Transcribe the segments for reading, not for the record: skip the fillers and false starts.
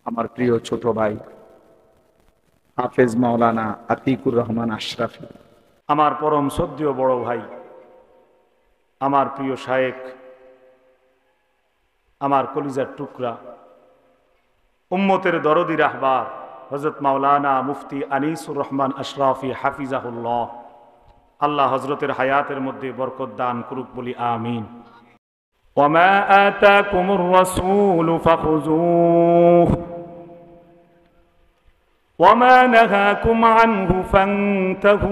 আমার প্রিয় ছোট ভাই হাফেজ মাওলানা আতিকুর রহমান আশরাফি, আমার পরম শ্রদ্ধেয় বড় ভাই, আমার প্রিয় শায়েখ, আমার কলিজার টুকরা, উম্মতের দরদি রাহবার হযরত মাওলানা মুফতি আনিসুর রহমান আশরাফি হাফিজাহুল্লাহ, আল্লাহ হযরতের হায়াতের মধ্যে বরকত দান করুক, বলি আমিন। ওয়ামা আতাকুমুর রাসূলু ফাখুযূহু ওয়ামা নাহাকুম আনহু ফান্তাহু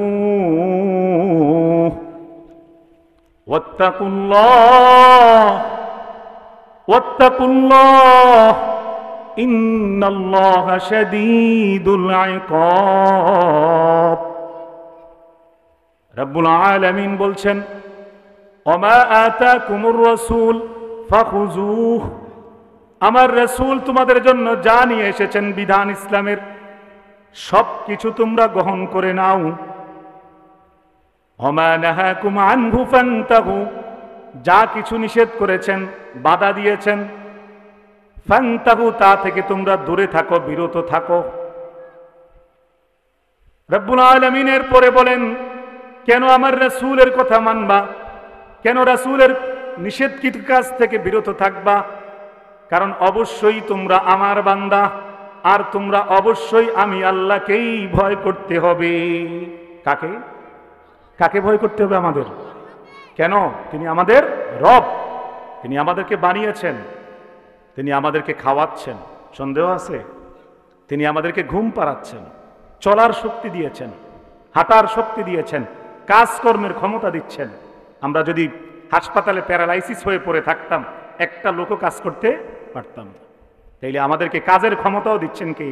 ওয়াত্তাকুল্লাহ ইন্নাল্লাহা শাদীদুল ইকাব। রব্বুল আলামিন বলছেন, ওমা আতাকুমুর রাসূল ফাখুযূহু, আমার রাসূল তোমাদের জন্য যা নিয়ে এসেছেন বিধান ইসলামের সব কিছু তোমরা গ্রহণ করে নাও। ওমা নাহাকুম আনহু ফান্তাহু, যা কিছু নিষেধ করেছেন, বাধা দিয়েছেন, ফান্তাহু, তা থেকে তোমরা দূরে থাকো, বিরত থাকো। রব্বুল আলামিনের পরে বলেন, কেন আমার রাসূলের কথা মানবা, কেন রাসূলের নিষেধকৃত কাজ থেকে বিরত থাকবা? কারণ অবশ্যই তোমরা আমার বান্দা, আর তোমরা অবশ্যই আমি আল্লাহকেই ভয় করতে হবে। কাকে কাকে ভয় করতে হবে আমাদের? কেন? তিনি আমাদের রব, তিনি আমাদেরকে বানিয়েছেন, তিনি আমাদেরকে খাওয়াচ্ছেন, সন্দেহ আছে? তিনি আমাদেরকে ঘুম পাড়াচ্ছেন, চলার শক্তি দিয়েছেন, হাঁটার শক্তি দিয়েছেন, কাজকর্মের ক্ষমতা দিচ্ছেন। আমরা যদি হাসপাতালে প্যারালাইসিস হয়ে পড়ে থাকতাম, একটা লোকও কাজ করতে পারতাম না। তাইলে আমাদেরকে কাজের ক্ষমতাও দিচ্ছেন কে?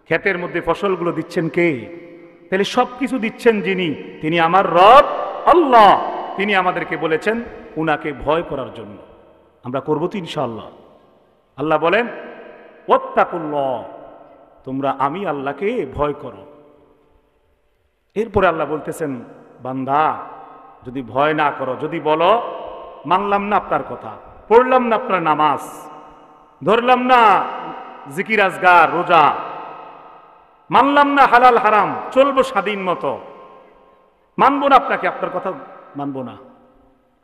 ক্ষেতের মধ্যে ফসলগুলো দিচ্ছেন কে? তাহলে সব কিছু দিচ্ছেন যিনি, তিনি আমার রব আল্লাহ। তিনি আমাদেরকে বলেছেন উনাকে ভয় করার জন্য। আমরা করবো তো ইনশাআল্লাহ। আল্লাহ বলেন, ওয়াত্তাকুল্লাহ, তোমরা আমি আল্লাহকে ভয় করো। এরপরে আল্লাহ বলতেছেন, বান্দা যদি ভয় না করো, যদি বলো মানলাম না আপনার কথা, পড়লাম না আপনার নামাজ, ধরলাম না জিকির আজগার রোজা, মানলাম না হালাল হারাম, চলবো স্বাধীন মতো, মানবো না আপনাকে, আপনার কথা মানবো না।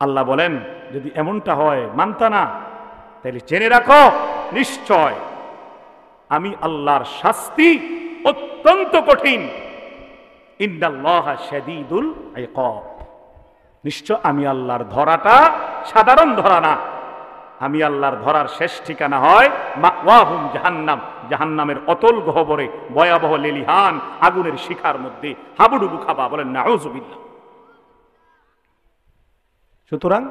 আল্লাহ বলেন, যদি এমনটা হয়, মানতা না, তাহলে জেনে রাখো নিশ্চয় আমি আল্লাহর শাস্তি অত্যন্ত কঠিন। ইন্নাল্লাহা শাদীদুল ইকাব, নিশ্চয় আমি আল্লাহর ধরাটা সাধারণ ধরা না। আমি আল্লাহর ধরার শেষ ঠিকানা হয় মাওয়াহুম জাহান্নাম, জাহান্নামের অতল গহ্বরে, ভয়াবহ লেলিহান আগুনের শিখার মধ্যে হাবুডুবু খাবা। বলেন নাউযুবিল্লাহ। সুতরাং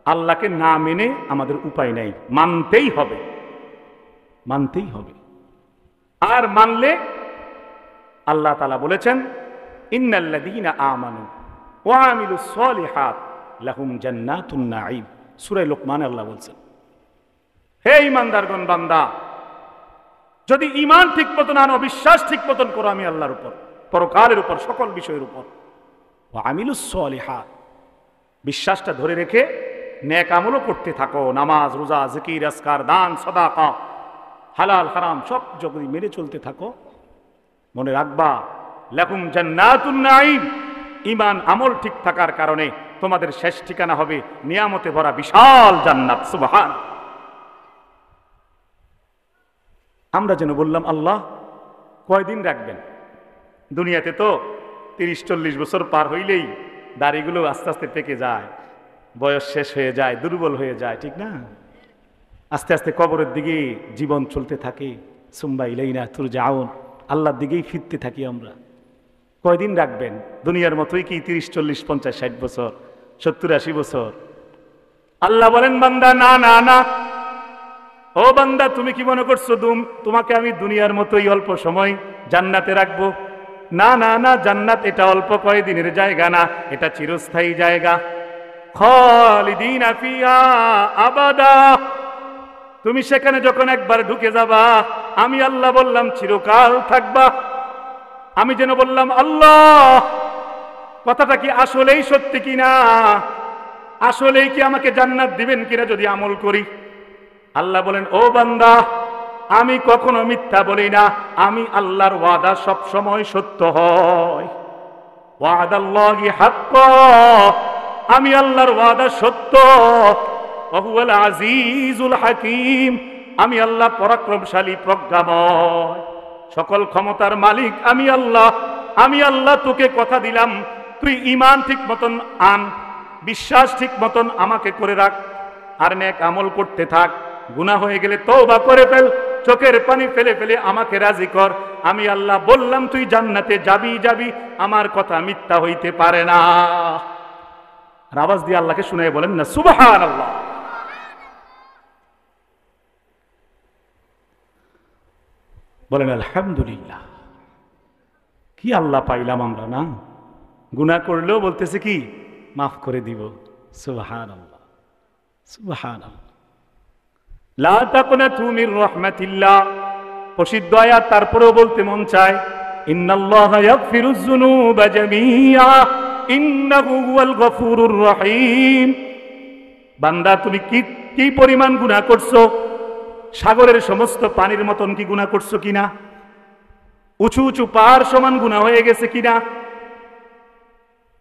আল্লাহকে না মেনে আমাদের উপায় নাই, মানতেই হবে, মানতেই হবে। আর মানলে আল্লাহ তাআলা বলেছেন, ইন্নাল্লাযীনা আমানু ওয়া আমিলুস সলিহাত লাহুম জান্নাতুন নাঈম। সূরা লোকমান আল্লাহ বলছেন, হে ঈমানদারগণ, বান্দা যদি ঈমান ঠিক মতন আনো, বিশ্বাস ঠিক মতন করো আমি আল্লাহর উপর, পরকালের উপর, সকল বিষয়ের উপর, ওয়া আমিলুস সলিহাত, বিশ্বাসটা ধরে রেখে নেক আমলও করতে থাকো, নামাজ, রোজা, জিকির, আজকার, দান, সাদাকা, হালাল হারাম সব যদি মেনে চলতে থাকো, মনে রাখবা লাকুম জান্নাতুন নাঈম, ঈমান আমল ঠিক থাকার কারণে তোমাদের শেষ ঠিকানা হবে নিয়ামতে ভরা বিশাল জান্নাত। সুবহান। আমরা যেন বললাম, আল্লাহ কয়দিন রাখবেন? দুনিয়াতে তো 30-40 বছর পার হইলেই দাড়িগুলো আস্তে আস্তে পেকে যায়, বয়স শেষ হয়ে যায়, দুর্বল হয়ে যায়, ঠিক না? আস্তে আস্তে কবরের দিকে জীবন চলতে থাকে। সুম্মা ইলাইনা তুরজাউন, আল্লাহর দিকেই ফিরতে থাকি আমরা। কয়দিন রাখবেন? দুনিয়ার মতোই কি 30-40-50-60 বছর, 70-80 বছর? আল্লাহ বলেন, বান্দা না না না, ও বান্দা তুমি কি মনে করছো তোমাকে আমি দুনিয়ার মতোই অল্প সময় জান্নাতে রাখবো? না না না, জান্নাত এটা অল্প কয়েকদিনের জায়গা না, এটা চিরস্থায়ী জায়গা। খালিদিনা ফিহা আবাদা, তুমি সেখানে যখন একবার ঢুকে যাবা, আমি আল্লাহ বললাম চিরকাল থাকবা। আমি যেন বললাম, আল্লাহ কথাটা কি আসলেই সত্যি কিনা? আসলেই কি আমাকে জান্নাত দিবেন কিনা যদি আমল করি? আল্লাহ বলেন, ও বান্দা আমি কখনো মিথ্যা বলি না, আমি আল্লাহর ওয়াদা সব সময় সত্য হয়। ওয়াদাল্লাহি হাক্কা, আমি আল্লাহর ওয়াদা সত্য। ওয়া হুয়াল আজিজুল হাকীম, আমি আল্লাহ পরাক্রমশালী প্রজ্ঞাময়, সকল ক্ষমতার মালিক আমি আল্লাহ। আমি আল্লাহ তোকে কথা দিলাম, তুই ঈমান ঠিক মতন আন, বিশ্বাস ঠিক মতন আমাকে করে রাখ, আর নেক আমল করতে থাক। গুনাহ হয়ে গেলে তওবা করে ফেল, চোখের পানি ফেলে ফেলে আমাকে রাজি কর। আমি আল্লাহ বললাম তুই জান্নাতে যাবি যাবি, আমার কথা মিথ্যা হইতে পারে না। আর আওয়াজ দিয়ে আল্লাহকে শুনাই বলেন না সুবহানাল্লাহ। বলেন আলহামদুলিল্লাহ। কি আল্লাহ পাইলাম আমরা না? গুনাহ করলেও বলতেছে কি মাফ করে দিব। সুবহানাল্লাহ সুবহানাল্লাহ। লা তাকনাতু মির রাহমাতিল্লাহ, প্রসিদ্ধ আয়াত, তারপরেও বলতে মন চায় ইন্নাল্লাহা ইয়াগফিরুয যুনুবা জামিআ ইন্নাহু হুয়াল গফুরুর রহিম। বান্দা তুমি কি পরিমাণ গুনাহ করছো? সাগরের সমস্ত পানির মতন কি গুনাহ করছো কিনা? উঁচু উঁচু পাহাড় সমান গুনাহ হয়ে গেছে কিনা?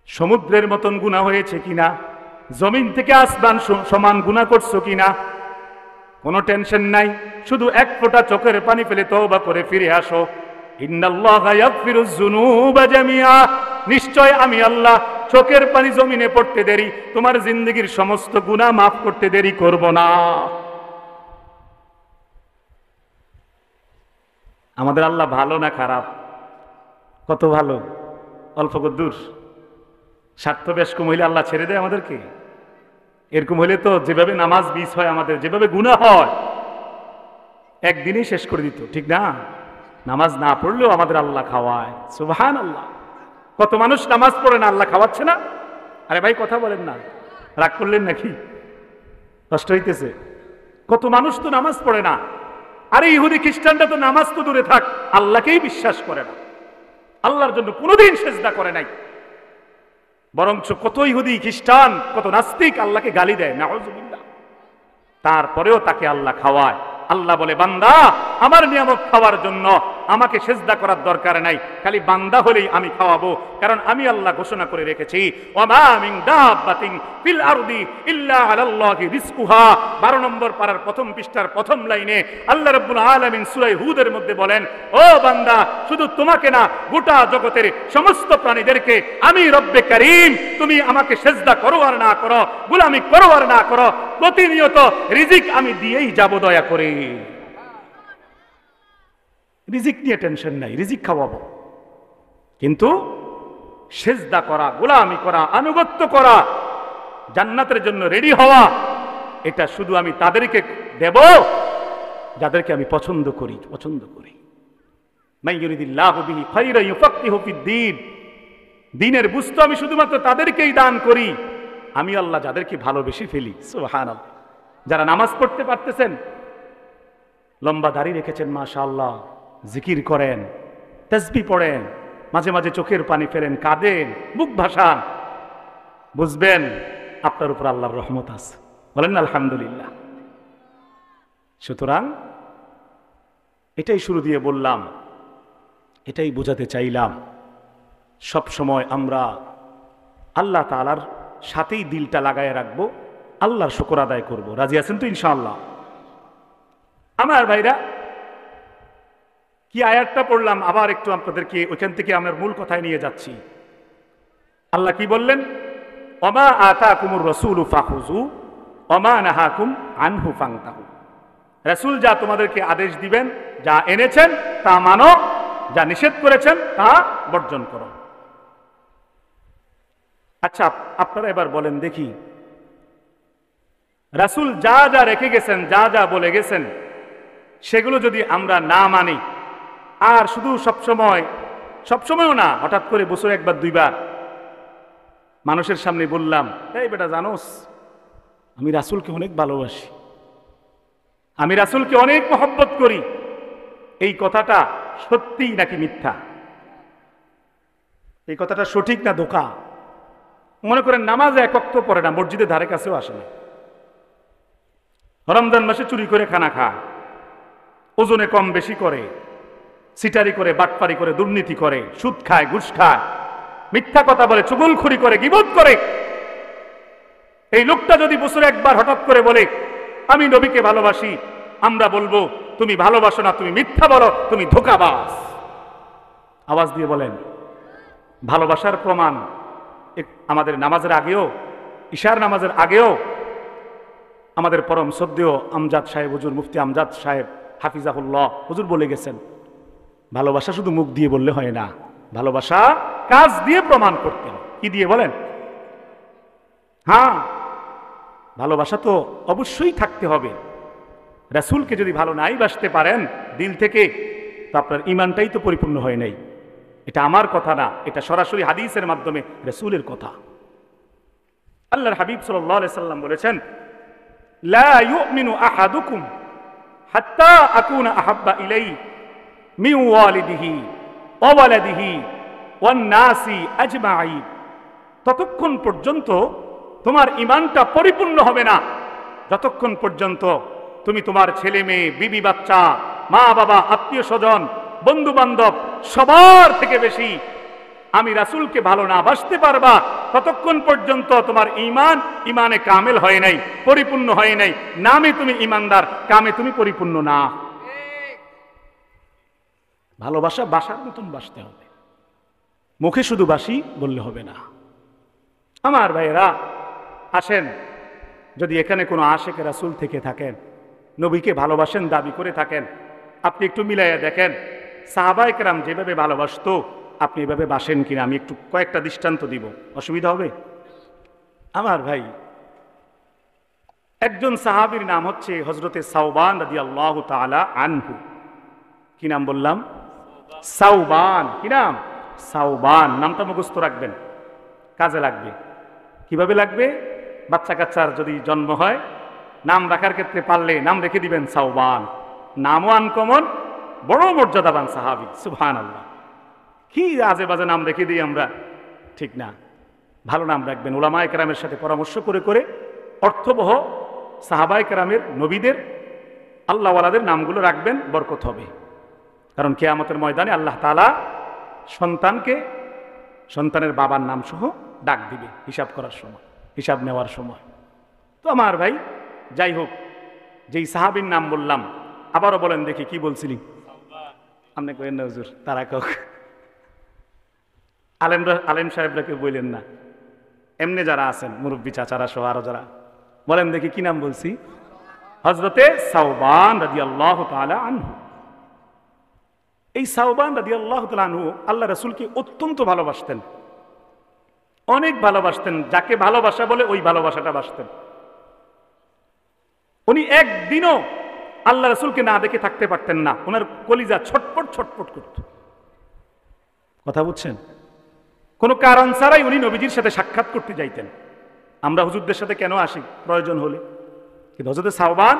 সমুদ্রের মতন গুনাহ হয়েছে কিনা? জমিন থেকে আসমান সমান গুনাহ করছো কিনা? কোনো টেনশন নাই, শুধু এক ফোঁটা চোখের পানি ফেলে তওবা করে ফিরে আসো। ইন্নাল্লাহা ইয়াগফিরুয যুনুবা জামিআ, নিশ্চয় আমি আল্লাহ চোখের পানি জমিনে পড়তে দেরি, তোমার জিন্দেগীর সমস্ত গুনাহ মাফ করতে দেরি করব না। আমাদের আল্লাহ ভালো না খারাপ? কত ভালো, অল্প কদ্দুর। স্বার্থ বেশ কম হইলে আল্লাহ ছেড়ে দেয় আমাদেরকে? এরকম হইলে তো যেভাবে নামাজ মিস হয় আমাদের, যেভাবে গুনাহ হয়, একদিনেই শেষ করে দিত, ঠিক না? নামাজ না পড়লেও আমাদের আল্লাহ খাওয়ায়। সুবহানাল্লাহ। কত মানুষ নামাজ পড়ে না, আল্লাহ খাওয়াচ্ছে না? আরে ভাই কথা বলেন না, রাগ করলেন নাকি? কষ্ট হইতেছে? কত মানুষ তো নামাজ পড়ে না। আরে ইহুদি খ্রিস্টানরা তো নামাজ তো দূরে থাক, আল্লাহকেই বিশ্বাস করে না, আল্লাহর জন্য কোনোদিন সেজদা করে নাই। বরঞ্চ কত ইহুদি খ্রিস্টান, কত নাস্তিক আল্লাহকে গালি দেয়, নাউযুবিল্লাহ। তারপরেও তাকে আল্লাহ খাওয়ায়। আল্লাহ বলে বান্দা আমার নিয়ামত খাওয়ার জন্য আমাকে সেজদা করার দরকার নাই, খালি বান্দা হলেই আমি খাওয়াবো। কারণ আমি আল্লাহ ঘোষণা করে রেখেছি ওয়ামা মিন দাব্বাতিন ফিল আরদি ইল্লা আলাল্লাহি রিজকুহা। 12 নম্বর পারার প্রথম পৃষ্ঠার প্রথম লাইনে আল্লাহ রাব্বুল আলামিন সূরা হুদের মধ্যে বলেন, ও বান্দা শুধু তোমাকে না, গোটা জগতের সমস্ত প্রাণীদেরকে আমি রব্বে কারীম, তুমি আমাকে সেজদা করো আর না করো, গোলামি করো আর না করো, প্রতিনিয়ত রিজিক আমি দিয়েই যাব দয়া করে। রিজিক নিয়ে টেনশন নাই, রিজিক খাওয়াবো। কিন্তু সেজদা করা, গোলামি করা, আনুগত্য করা, জান্নাতের জন্য রেডি হওয়া, এটা শুধু আমি তাদেরকে দেব যাদেরকে আমি পছন্দ করি। মাইয়ুরিদিল্লাহু বিহি খায়রান ইউফাক্কিহু ফিদ্দীন। দ্বীনের বুঝতো আমি শুধুমাত্র তাদেরকেই দান করি আমি আল্লাহ যাদেরকে ভালোবেসে ফেলি। সুবহানাল্লাহ। যারা নামাজ পড়তে পারতেছেন, লম্বা দাড়ি রেখেছেন মাশাআল্লাহ, জিকির করেন, তাসবিহ পড়েন, মাঝে মাঝে চোখের পানি ফেলেন, কাঁদেন, মুখ ভাসান, বুঝবেন আপনার উপর আল্লাহর রহমত আছে। বলেন না আলহামদুলিল্লাহ। সুতরাং এটাই শুরু দিয়ে বললাম, এটাই বোঝাতে চাইলাম, সব সময় আমরা আল্লাহ তাআলার সাথেই দিলটা লাগায় রাখবো, আল্লাহর শুকর আদায় করব। রাজি আছেন তো ইনশাআল্লাহ? আমার ভাইরা, কি আয়াতটা পড়লাম আবার একটু আপনাদেরকে ওইখান থেকে আমার মূল কথায় নিয়ে যাচ্ছি। আল্লাহ কি বললেন? ওমা আতাকুমুর রাসূলু ফাখুযু ওমা নাহাকুম আনহু ফান্তাহু। রাসূল যা তোমাদেরকে আদেশ দিবেন, যা এনেছেন তা মানো, যা নিষেধ করেছেন তা বর্জন করো। আচ্ছা আপনারা এবার বলেন দেখি, রাসূল যা যা রেখে গেছেন, যা যা বলে গেছেন, সেগুলো যদি আমরা না মানি, আর শুধু সবসময়ও না, হঠাৎ করে বছরে একবার দুইবার মানুষের সামনে বললাম, এই বেটা জানোস আমি রাসূলকে অনেক ভালোবাসি, আমি রাসূলকে অনেক মহব্বত করি, এই কথাটা সত্যি নাকি মিথ্যা? এই কথাটা সঠিক না ধোঁকা? মনে করেন নামাজে এক ওয়াক্ত পড়ে না, মসজিদের ধারে কাছেও আসে না, রমজান মাসে চুরি করে খানা খায়, ওজনে কম বেশি করে, সিটারি করে, বাটপারি করে, দুর্নীতি করে, সুদ খায়, ঘুষ খায়, মিথ্যা কথা বলে, চুগলখড়ি করে, গীবত করে, এই লোকটা যদি বছরে একবার হঠাৎ করে বলে আমি নবীকে ভালোবাসি, আমরা বলবো তুমি ভালোবাসো না, তুমি মিথ্যা বলো, তুমি ধোঁকাবাজ। আওয়াজ দিয়ে বলেন। ভালোবাসার প্রমাণ আমাদের নামাজের আগেও, ইশার নামাজের আগেও আমাদের পরম শ্রদ্ধেয় আমজাদ সাহেব হুজুর, মুফতি আমজাদ সাহেব হাফিজাহুল্লাহ হুজুর বলে গেছেন, ভালোবাসা শুধু মুখ দিয়ে বললে হয় না, ভালোবাসা কাজ দিয়ে প্রমাণ করতে হয়। কি দিয়ে বলেন? হ্যাঁ, ভালোবাসা তো অবশ্যই থাকতে হবে। রাসূলকে যদি ভালো নাই বাসতে পারেন দিল থেকে, তো আপনার ঈমানটাই তো পরিপূর্ণ হয় নাই। এটা আমার কথা না, এটা সরাসরি হাদিসের মাধ্যমে রাসূলের কথা। আল্লাহর হাবিব সাল্লাল্লাহু আলাইহি সাল্লাম বলেছেন, লা ইউমিনু আহাদুকুম হাত্তা আকুনা আহাব্বা ইলাইহি মিন ওয়ালিদিহি ওয়া ওয়ালাদিহি ওয়ান নাসি আজমাইন। ততক্ষণ পর্যন্ত তোমার ঈমানটা পরিপূর্ণ হবে না যতক্ষণ পর্যন্ত তুমি তোমার ছেলে মেয়ে, বিবি বাচ্চা, মা বাবা, আত্মীয় স্বজন, বন্ধু বান্ধব সবার থেকে বেশি আমি রাসূলকে ভালো না বাসতে পারবা, ততক্ষণ পর্যন্ত তোমার ঈমান ঈমানে কামেল হয় নাই, পরিপূর্ণ হয় নাই। নামে তুমি ঈমানদার, কামে তুমি পরিপূর্ণ না। ভালোবাসা বাসার মতন বাসতে হবে, মুখে শুধু বাসি বললে হবে না। আমার ভাইয়েরা আসেন, যদি এখানে কোনো আশেক রাসূল থেকে থাকেন, নবীকে ভালোবাসেন দাবি করে থাকেন, আপনি একটু মিলাইয়া দেখেন সাহাবায়ে কেরাম যেভাবে ভালোবাসতো আপনি এভাবে বাসেন কিনা। আমি একটু কয়েকটা দৃষ্টান্ত দিব, অসুবিধা হবে? আমার ভাই, একজন সাহাবীর নাম হচ্ছে হযরতে সাওবান রাদিয়াল্লাহু তাআলা আনহু। কি নাম বললাম? সাওবান। কি নাম? সাওবান। নামটা মুখস্থ রাখবেন, কাজে লাগবে। কিভাবে লাগবে? বাচ্চা কাচ্চার যদি জন্ম হয়, নাম রাখার ক্ষেত্রে পারলে নাম রেখে দিবেন সাওবান। নামও আনকমন, বড় মর্যাদাবান সাহাবী। সুবহানাল্লাহ। কি আজে বাজে নাম রেখে দিই আমরা, ঠিক না। ভালো নাম রাখবেন, উলামায়ে কেরামের সাথে পরামর্শ করে করে অর্থবহ সাহাবায়ে কেরামের, নবীদের, আল্লাহওয়ালাদের নামগুলো রাখবেন, বরকত হবে। কারণ কিয়ামতের ময়দানে আল্লাহ তাআলা সন্তানকে সন্তানের বাবার নাম সহ ডাক দিবে হিসাব করার সময়, হিসাব নেওয়ার সময়। তো আমার ভাই, যাই হোক, যেই সাহাবীর নাম বললাম, আবারও বলেন দেখি কি বলছিলি? আপনি কইেন না হুজুর, তারা কক আলেম সাহেবরা কেউ বললেন না, এমনি যারা আছেন মুরব্বী চাচারা সহ আরো যারা, বলেন দেখি কি নাম বলছি? হযরতে সাওবান রাদিয়াল্লাহু তাআলা আনহু। এই সাওবান রাদিয়াল্লাহু তাআলা আনহু আল্লাহ রাসূলকে অত্যন্ত ভালোবাসতেন, অনেক ভালোবাসতেন। যাকে ভালোবাসা বলে ওই ভালোবাসাটা বাসতেন। উনি একদিনও আল্লাহ রাসূলকে না দেখে থাকতে পারতেন না, ওনার কলিজা ছটফট ছটফট করত। কথা বুঝছেন? কোনো কারণ ছাড়াই উনি নবীজির সাথে সাক্ষাৎ করতে যাইতেন। আমরা হুজুরদের সাথে কেন আসি? প্রয়োজন হলে। কিন্তু হযরত সাওবান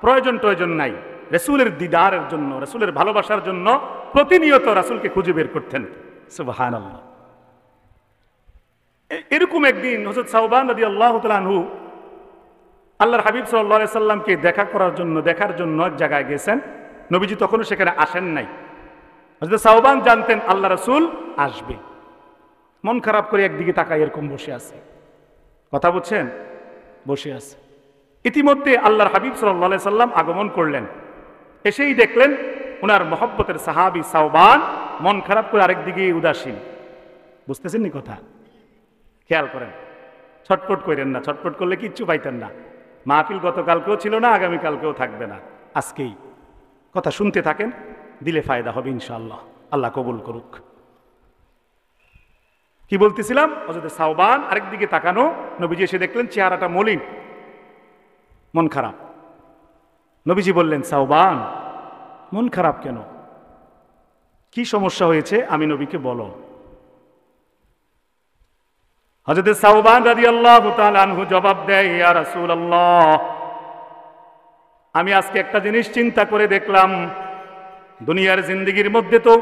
প্রয়োজন নাই, রাসূলের দিদারের জন্য, রাসূলের ভালোবাসার জন্য প্রতিনিয়ত রাসূলকে খুঁজে বের করতেন। সুবহানাল্লাহ। এরকম একদিন হযরত সাওবান রাদিয়াল্লাহু তাআলা আনহু আল্লাহর হাবিব সাল্লাল্লাহু আলাইহি সাল্লামকে দেখার জন্য এক জায়গায় গেছেন। নবীজি তখনও সেখানে আসেন নাই। হযরত সাওবান জানতেন আল্লাহ রাসূল আসবে, মন খারাপ করে একদিকে তাকায় এরকম বসে আছে। কথা বুঝছেন? বসে আছে। ইতিমধ্যে আল্লাহর হাবিব সাল্লাল্লাহু আলাইহি সাল্লাম আগমন করলেন। এসেই দেখলেন ওনার মহব্বতের সাহাবী সাওবান মন খারাপ করে আরেকদিকে উদাসীন। বুঝতেছেন নি কথা? খেয়াল করেন, ছটফট করেন না, ছটফট করলে কিচ্ছু পাইতেন না। মাহফিল গতকালকেও ছিল না, আগামীকালকেও থাকবে না, আজকেই। কথা শুনতে থাকেন, দিলে ফায়দা হবে ইনশাআল্লাহ। আল্লাহ কবুল করুক। কি বলতেছিলাম? হযরত সাওবান আরেকদিকে তাকানো, নবীজি এসে দেখলেন চেহারাটা মলিন, মন খারাপ। নবীজি বললেন, সাওবান মন খারাপ কেন? কি সমস্যা হয়েছে আমি নবীকে বলো। হযরত সাওবান রাদিয়াল্লাহু তাআলা আনহু জবাব দেয়, ইয়া রাসূলুল্লাহ, আমি আজকে একটা জিনিস চিন্তা করে দেখলাম, দুনিয়ার জিন্দেগির মধ্যে তো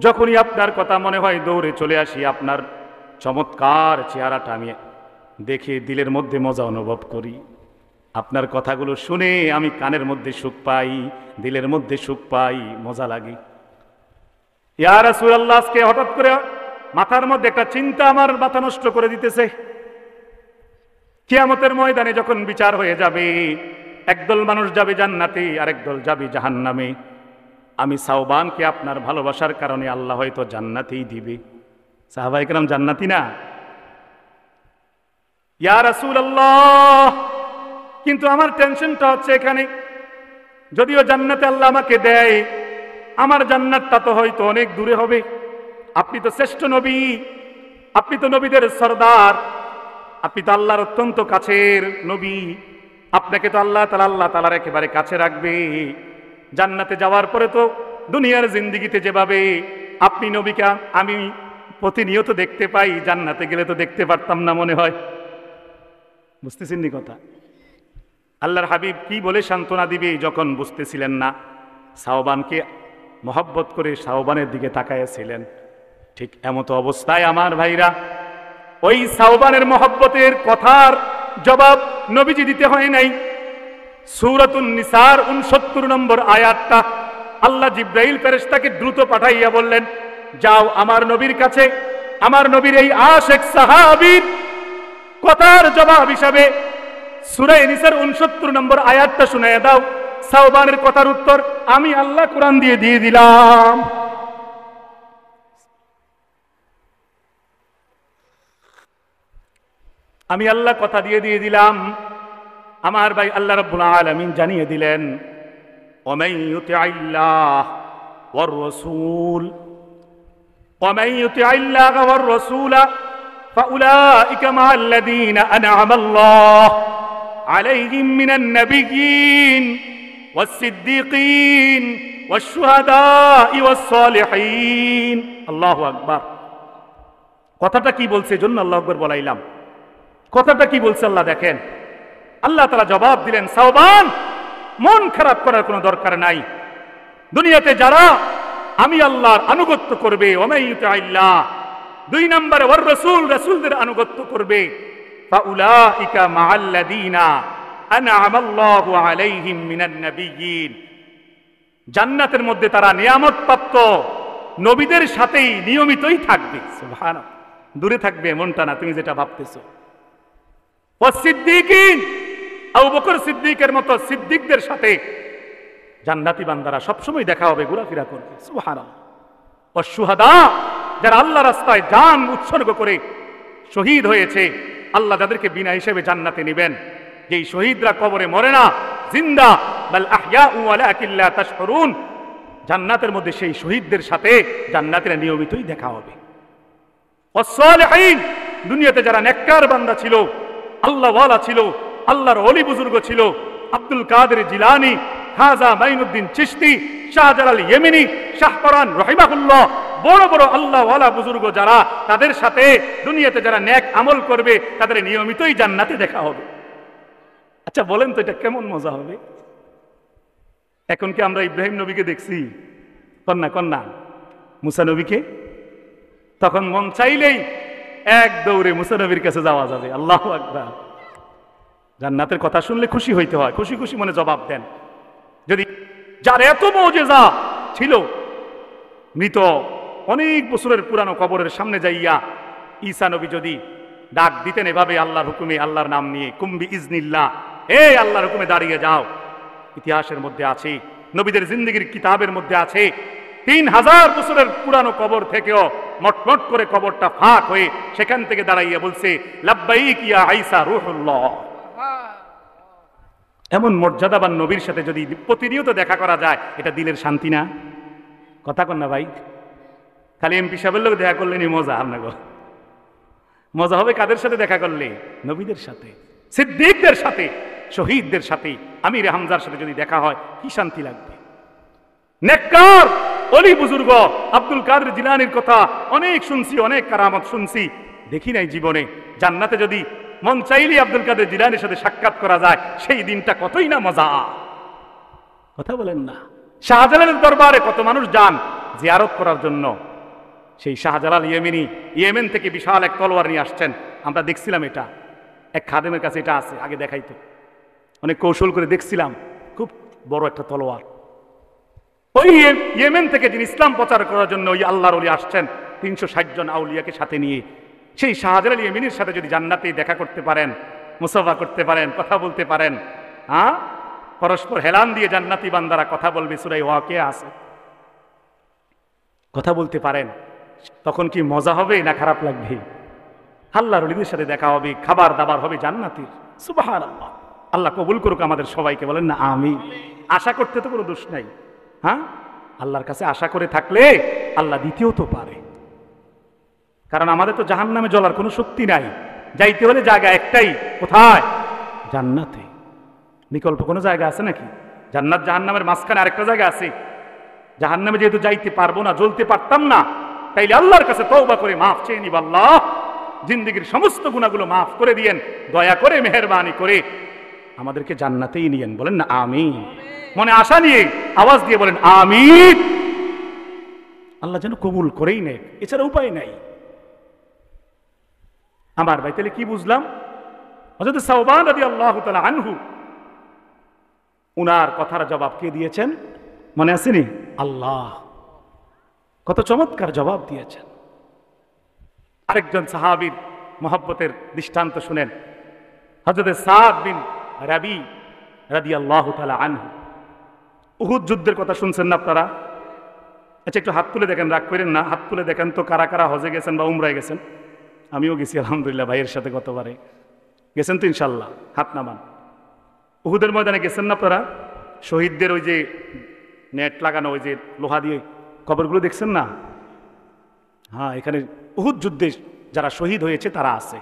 যখনই আপনার কথা মনে হয় দৌড়ে চলে আসি, আপনার চমৎকার চেহারাটা আমি দেখে দিলের মধ্যে মজা অনুভব করি। আপনার কথাগুলো শুনে আমি কানের মধ্যে সুখ পাই, দিলের মধ্যে সুখ পাই, মজা লাগে। ইয়া রাসূলুল্লাহ, আজকে হঠাৎ করে মাথার মধ্যে একটা চিন্তা আমার মাথা নষ্ট করে দিতেছে। কিয়ামতের ময়দানে যখন বিচার হয়ে যাবে, একদল মানুষ যাবে জান্নাতে, আরেক দল যাবে জাহান্নামে। আমি সাওবানকে আপনার ভালোবাসার কারণে আল্লাহ হয়তো জান্নাতেই দিবে। সাহাবায়ে কেরাম জান্নাতি না? ইয়া রাসূলুল্লাহ, কিন্তু আমার টেনশনটা হচ্ছে এখানে, যদিও জান্নাতে আল্লাহ আমাকে দেয়, আমার জান্নাতটা তো হয়তো অনেক দূরে হবে। আপনি তো শ্রেষ্ঠ নবী, আপনি তো নবীদের সরদার, আপনি তো আল্লাহর অত্যন্ত কাছের নবী, আপনাকে তো আল্লাহ তাআলার একেবারে কাছে রাখবে। জান্নাতে যাওয়ার পরে তো দুনিয়ার জিন্দেগিতে যেভাবে আপনি নবীকে আমি প্রতিনিয়ত দেখতে পাই, জান্নাতে গেলে তো দেখতে পারতাম না মনে হয়। বুঝতেছেন নি কথা? আল্লাহর হাবিব কি বলে সান্ত্বনা দিবে যখন বুঝতেছিলেন না। সাওবানকে মহব্বত করে সাওবানের দিকে তাকাইয়াছিলেন। ঠিক এমতো অবস্থায় আমার ভাইরা, ওই সাওবানের মহব্বতের কথার জবাব নবীজি দিতে হয় নাই। সূরাতুন নিসার 69 নম্বর আয়াতটা আল্লাহ জিব্রাইল ফেরেশতাকে দ্রুত পাঠাইয়া বললেন, যাও আমার নবীর কাছে আমার নবীর এই আশিক সাহাবীর কথার জবাব হিসাবে সূরা নিসার 69 নম্বর আয়াতটা শুনাইয়া দাও। সাওবানের কথার উত্তর আমি আল্লাহ কোরআন দিয়ে দিলাম। আমি আল্লাহ কথা দিয়ে দিলাম। আমার ভাই, আল্লাহ রাব্বুল আলামিন জানিয়ে দিলেন, ওয়ামান ইউতিইল্লাহ ওয়ার রাসূল ওয়ামান ইউতিইল্লাহ ওয়ার রাসূলা ফাউলাইকা মাআল্লাযীনা আন'আমাল্লাহু আলাইহিম মিনান নাবিয়্যিন ওয়াস-সিদ্দীকিন ওয়াশ-শুহাদা'i ওয়াস-সালিহিন। আল্লাহু আকবার। কথাটা কি বলছে জন্য আল্লাহু আকবার বলাইলাম। কথাটা কি বলছে আল্লাহ দেখেন। আল্লাহ তাআলা জবাব দিলেন, সাওবান, মন খারাপ করার কোনো দরকার নাই। দুনিয়াতে যারা আমি আল্লাহর আনুগত্য করবে, ওয়ামান ইউতিইল্লাহ, 2 নম্বরে ওয়ার রাসূল, রাসূলদের আনুগত্য করবে, ফাউলাইকা মাআল্লাযীনা আন'আমাল্লাহু আলাইহিম মিনান নাবিয়্যিন, জান্নাতের মধ্যে তারা নিয়ামত প্রাপ্ত নবীদের সাথেই নিয়মিতই থাকবে। সুবহানাল্লাহ, দূরে থাকবে এমনটা না তুমি যেটা ভাবতেছো। ওয়াস-সিদ্দীকিন, আবু বকর সিদ্দিকের মতো সিদ্দিকদের সাথে জান্নাতি বান্দারা সবসময় দেখা হবে, ঘোরাফেরা করবে। সুবহানাল্লাহ। ওয়াশ-শুহাদা, যারা আল্লাহ রাস্তায় জান উৎসর্গ করে শহীদ হয়েছে, আল্লাহ যাদেরকে বিনা হিসেবে জান্নাতে নেবেন। যেই শহীদরা কবরে মরে না, জিন্দা, বাল আহইয়াউ ওয়ালাকিন লা তাশউরুন, জান্নাতের মধ্যে সেই শহীদদের সাথে জান্নাতীরা নিয়মিতই দেখা হবে। ওয়াস-সালিহিন, দুনিয়াতে যারা নেককার বান্দা ছিল, আল্লাহওয়ালা ছিল, আল্লাহর ওলি বুজুর্গ ছিল, আব্দুল কাদের জিলানী, খাজা মাইনুদ্দিন চিশতি, শাহজালাল ইয়েমেনি, শাহপরান রহিমাহুল্লাহ, বড় বড় আল্লাহওয়ালা বুজুর্গ যারা, তাদের সাথে দুনিয়াতে যারা নেক আমল করবে তাদের নিয়মিতই জান্নাতে দেখা হবে। আচ্ছা বলেন তো, এটা কেমন মজা হবে? এখন কি আমরা ইব্রাহিম নবীকে দেখছি? কন্যা মুসা নবীকে? তখন মন চাইলেই এক দৌড়ে মুসা নবীর কাছে যাওয়া যাবে। আল্লাহু আকবার। জান্নাতের কথা শুনলে খুশি হইতে হয়, খুশি খুশি মনে জবাব দেন। যদি যার এত মুজিজা ছিল, মৃত অনেক বছরের পুরানো কবরের সামনে যাইয়া ঈসা নবী যদি ডাক দিতেন এভাবে আল্লাহর হুকুমে, আল্লাহর নাম নিয়ে, কুম্বি ইজনিল্লাহ, এই আল্লাহর হুকুমে দাঁড়িয়ে যাও, ইতিহাসের মধ্যে আছে, নবীদের জিন্দেগির কিতাবের মধ্যে আছে, 3000 বছরের পুরানো কবর থেকেও মটমট করে কবরটা ফাঁক হয়ে সেখান থেকে দাঁড়াইয়া বলছে, লাব্বাইক ইয়া ঈসা রূহুল্লাহ। এমন মর্যাদাবান নবীর সাথে যদি প্রতিনিয়ত দেখা করা যায়, এটা দিলের শান্তি না? কথা কন না ভাই? খালি এমপি সাহেবের লোক দেখা করলেনি মজা? আপনাকে মজা হবে কাদের সাথে দেখা করলে? নবীদের সাথে, সিদ্দিকদের সাথে, শহীদদের সাথে, আমির হামজার সাথে যদি দেখা হয়, কি শান্তি লাগবে। নেককার ওলি বুজুর্গ আব্দুল কাদের জিলানীর কথা অনেক শুনছি, অনেক কারামত শুনছি, দেখি নাই জীবনে। জান্নাতে যদি মন চাইলেই আব্দুল কাদের জিলানীর সাথে সাক্ষাৎ করা যায়, সেই দিনটা কতই না মজা। কথা বলেন না? শাহজালালের দরবারে কত মানুষ যান জিয়ারত করার জন্য। সেই শাহজালাল ইয়েমেন থেকে বিশাল এক তলোয়ার নিয়ে আসছেন, আমরা দেখছিলাম। এটা এক খাদেমের কাছে এটা আছে, আগে দেখাইতো। অনেক কৌশল করে দেখছিলাম, খুব বড় একটা তলোয়ার। ওই ইয়েমেন থেকে যিনি ইসলাম প্রচার করার জন্য ওই আল্লাহর ওলি আসছেন 360 জন আউলিয়াকে সাথে নিয়ে, সেই শাহজালাল ইয়েমেনির সাথে যদি জান্নাতে দেখা করতে পারেন, মুসাফা করতে পারেন, কথা বলতে পারেন, হ্যাঁ, পরস্পর হেলান দিয়ে জান্নাতি বান্দারা কথা বলবে, সূরা ওয়াকিয়া আছে, কথা বলতে পারেন, তখন কি মজা হবে না খারাপ লাগবে? আল্লাহর ওলিদের সাথে দেখা হবে, খাবার দাবার হবে জান্নাতের। সুবহানাল্লাহ। আল্লাহ কবুল করুক আমাদের সবাইকে, বলেন না আমিন। আশা করতে তো কোনো দোষ নাই, হ্যাঁ, আল্লাহর কাছে আশা করে থাকলে আল্লাহ দিতেও তো পারে। কারণ আমাদের তো জাহান্নামে জ্বলার কোনো শক্তি নাই, যাইতে হলে জায়গা একটাই, কোথায়? জান্নাতে। বিকল্প কোনো জায়গা আছে নাকি? জান্নাত জাহান্নামের মাঝখানে আরেকটা জায়গা আছে। জাহান্নামে যেহেতু যাইতে পারবো না, জ্বলতে পারতাম না, তাইলে আল্লাহর কাছে তওবা করে মাফ চেয়ে নিব, আল্লাহ জিন্দেগীর সমস্ত গুনাহগুলো মাফ করে দিয়েন, দয়া করে মেহেরবানি করে আমাদেরকে জান্নাতেই নিয়েন। বলেন না আমিন। মনে আশা নিয়ে আওয়াজ দিয়ে বলেন আমিন। আল্লাহ যেন কবুল করেই নেয়, এছাড়া উপায় নাই। আমার ভাই, তাহলে কি বুঝলাম? হযরত সাওবান রাদিয়াল্লাহু তাআলা আনহু, উনার কথার জবাব কে দিয়েছেন? মনে আসেনি? আল্লাহ। কত চমৎকার জবাব দিয়েছেন। আরেকজন সাহাবীর মহব্বতের দৃষ্টান্ত শুনেন, হযরত সাদ বিন রাবি রাদিয়াল্লাহু তাআলা আনহু। উহুদ যুদ্ধের কথা শুনছেন না আপনারা? আচ্ছা, একটু হাত তুলে দেখেন, রাগ করেন না, হাত তুলে দেখেন তো কারা কারা হজে গেছেন বা উমরায় গেছেন। আমিও গেছি আলহামদুলিল্লাহ, ভাইয়ের সাথে গতবারে গেছেন তো ইনশাল্লাহ, হাত নামান। উহুদের ময়দানে গেছেন না আপনারা? শহীদদের ওই যে নেট লাগানো, ওই যে লোহা দিয়ে কবরগুলো দেখছেন না? হ্যাঁ, এখানে উহুদ যুদ্ধে যারা শহীদ হয়েছে তারা আছে।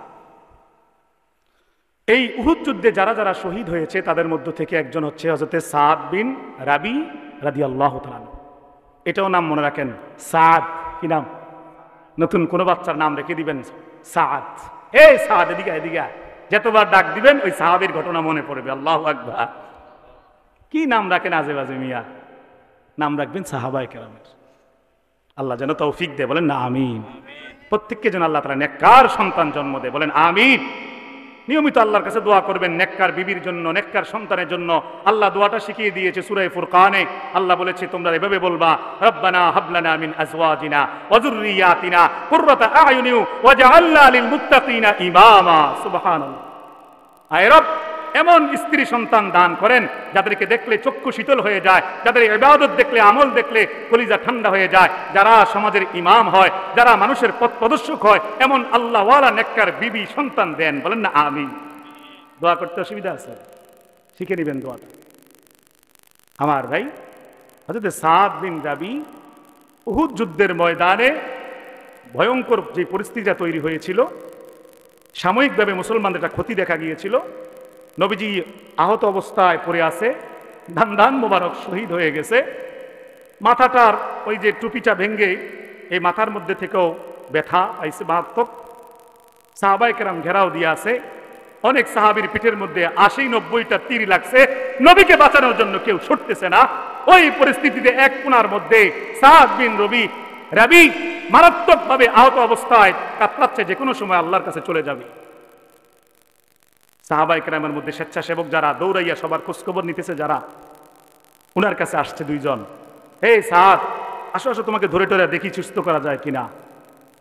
এই উহুদ যুদ্ধে যারা যারা শহীদ হয়েছে তাদের মধ্য থেকে একজন হচ্ছে হযরত সাদ বিন রাবি রাদিয়াল্লাহু তাআলা। এটাও নাম মনে রাখেন, সাদ। কি নাম? নতুন কোনো বাচ্চার নাম রেখে দিবেন সাদ। এই সাদ, এদিকে এদিকে, যতবার ডাক দিবেন ওই সাহাবীর ঘটনা মনে পড়বে। আল্লাহু আকবার। কি নাম রাখেন আজে বাজে মিয়া, নাম রাখবেন সাহাবায়ে কেরামের। আল্লাহ যেন তৌফিক দেয়, বলেন না আমিন। প্রত্যেককে যেন আল্লাহ তাআলা নেককার সন্তান জন্ম দেয়, বলেন আমিন। নিয়মিত আল্লাহর কাছে দোয়া করবেন নেককার বিবির জন্য, নেককার সন্তানের জন্য। আল্লাহ দোয়াটা শিখিয়ে দিয়েছে সূরা ফুরকানে। আল্লাহ বলেছে তোমরা এভাবে বলবা, রব্বানা হাবলানা মিন আজওয়াজিনা ওয়া যুররিয়াতিনা কুররাতা আ'য়ুনি ওয়াজআলনা লিল মুত্তাকিনা ইমামা। সুবহানাল্লাহ। আয় রব, এমন স্ত্রী সন্তান দান করেন যাদেরকে দেখলে চক্ষু শীতল হয়ে যায়, যাদের ইবাদত দেখলে, আমল দেখলে কলিজা ঠান্ডা হয়ে যায়, যারা সমাজের ইমাম হয়, যারা মানুষের পথ প্রদর্শক হয়, এমন আল্লাহওয়ালা নেককার বিবি সন্তান দেন। বলেন না আমিন। দোয়া করতে অসুবিধা আছে? শিখে নেবেন দোয়াটা। আমার ভাই, হযরত সাদ বিন রাবি উহুদ যুদ্ধের ময়দানে ভয়ঙ্কর যে পরিস্থিতিটা তৈরি হয়েছিল, সাময়িকভাবে মুসলমানদের একটা ক্ষতি দেখা গিয়েছিল। নবীজি আহত অবস্থায় পড়ে আছে, ধান মোবারক শহীদ হয়ে গেছে, মাথাটার ওই যে টুপিটা ভেঙ্গে এই মাথার মধ্যে থেকেও ব্যথা আইসে মারাত্মক। সাহাবায়ে কেরাম ঘেরাও দিয়ে আছে, অনেক সাহাবীর পিঠের মধ্যে 80-90টা তীর লাগছে, নবীকে বাঁচানোর জন্য কেউ ছুটতেছে না। ওই পরিস্থিতিতে এক কোণার মধ্যে সাদ বিন রাবি মারাত্মকভাবে আহত অবস্থায় কাতরাচ্ছে, যে কোনো সময় আল্লাহর কাছে চলে যাবে। সাহাবায়ে কেরামের মধ্যে স্বেচ্ছাসেবক যারা দৌড়াইয়া সবার খোঁজখবর নিতেছে, যারা উনার কাছে আসছে দুইজন, এই সাদ আসো আসো, তোমাকে ধরে টরে দেখি সুস্থ করা যায় কিনা।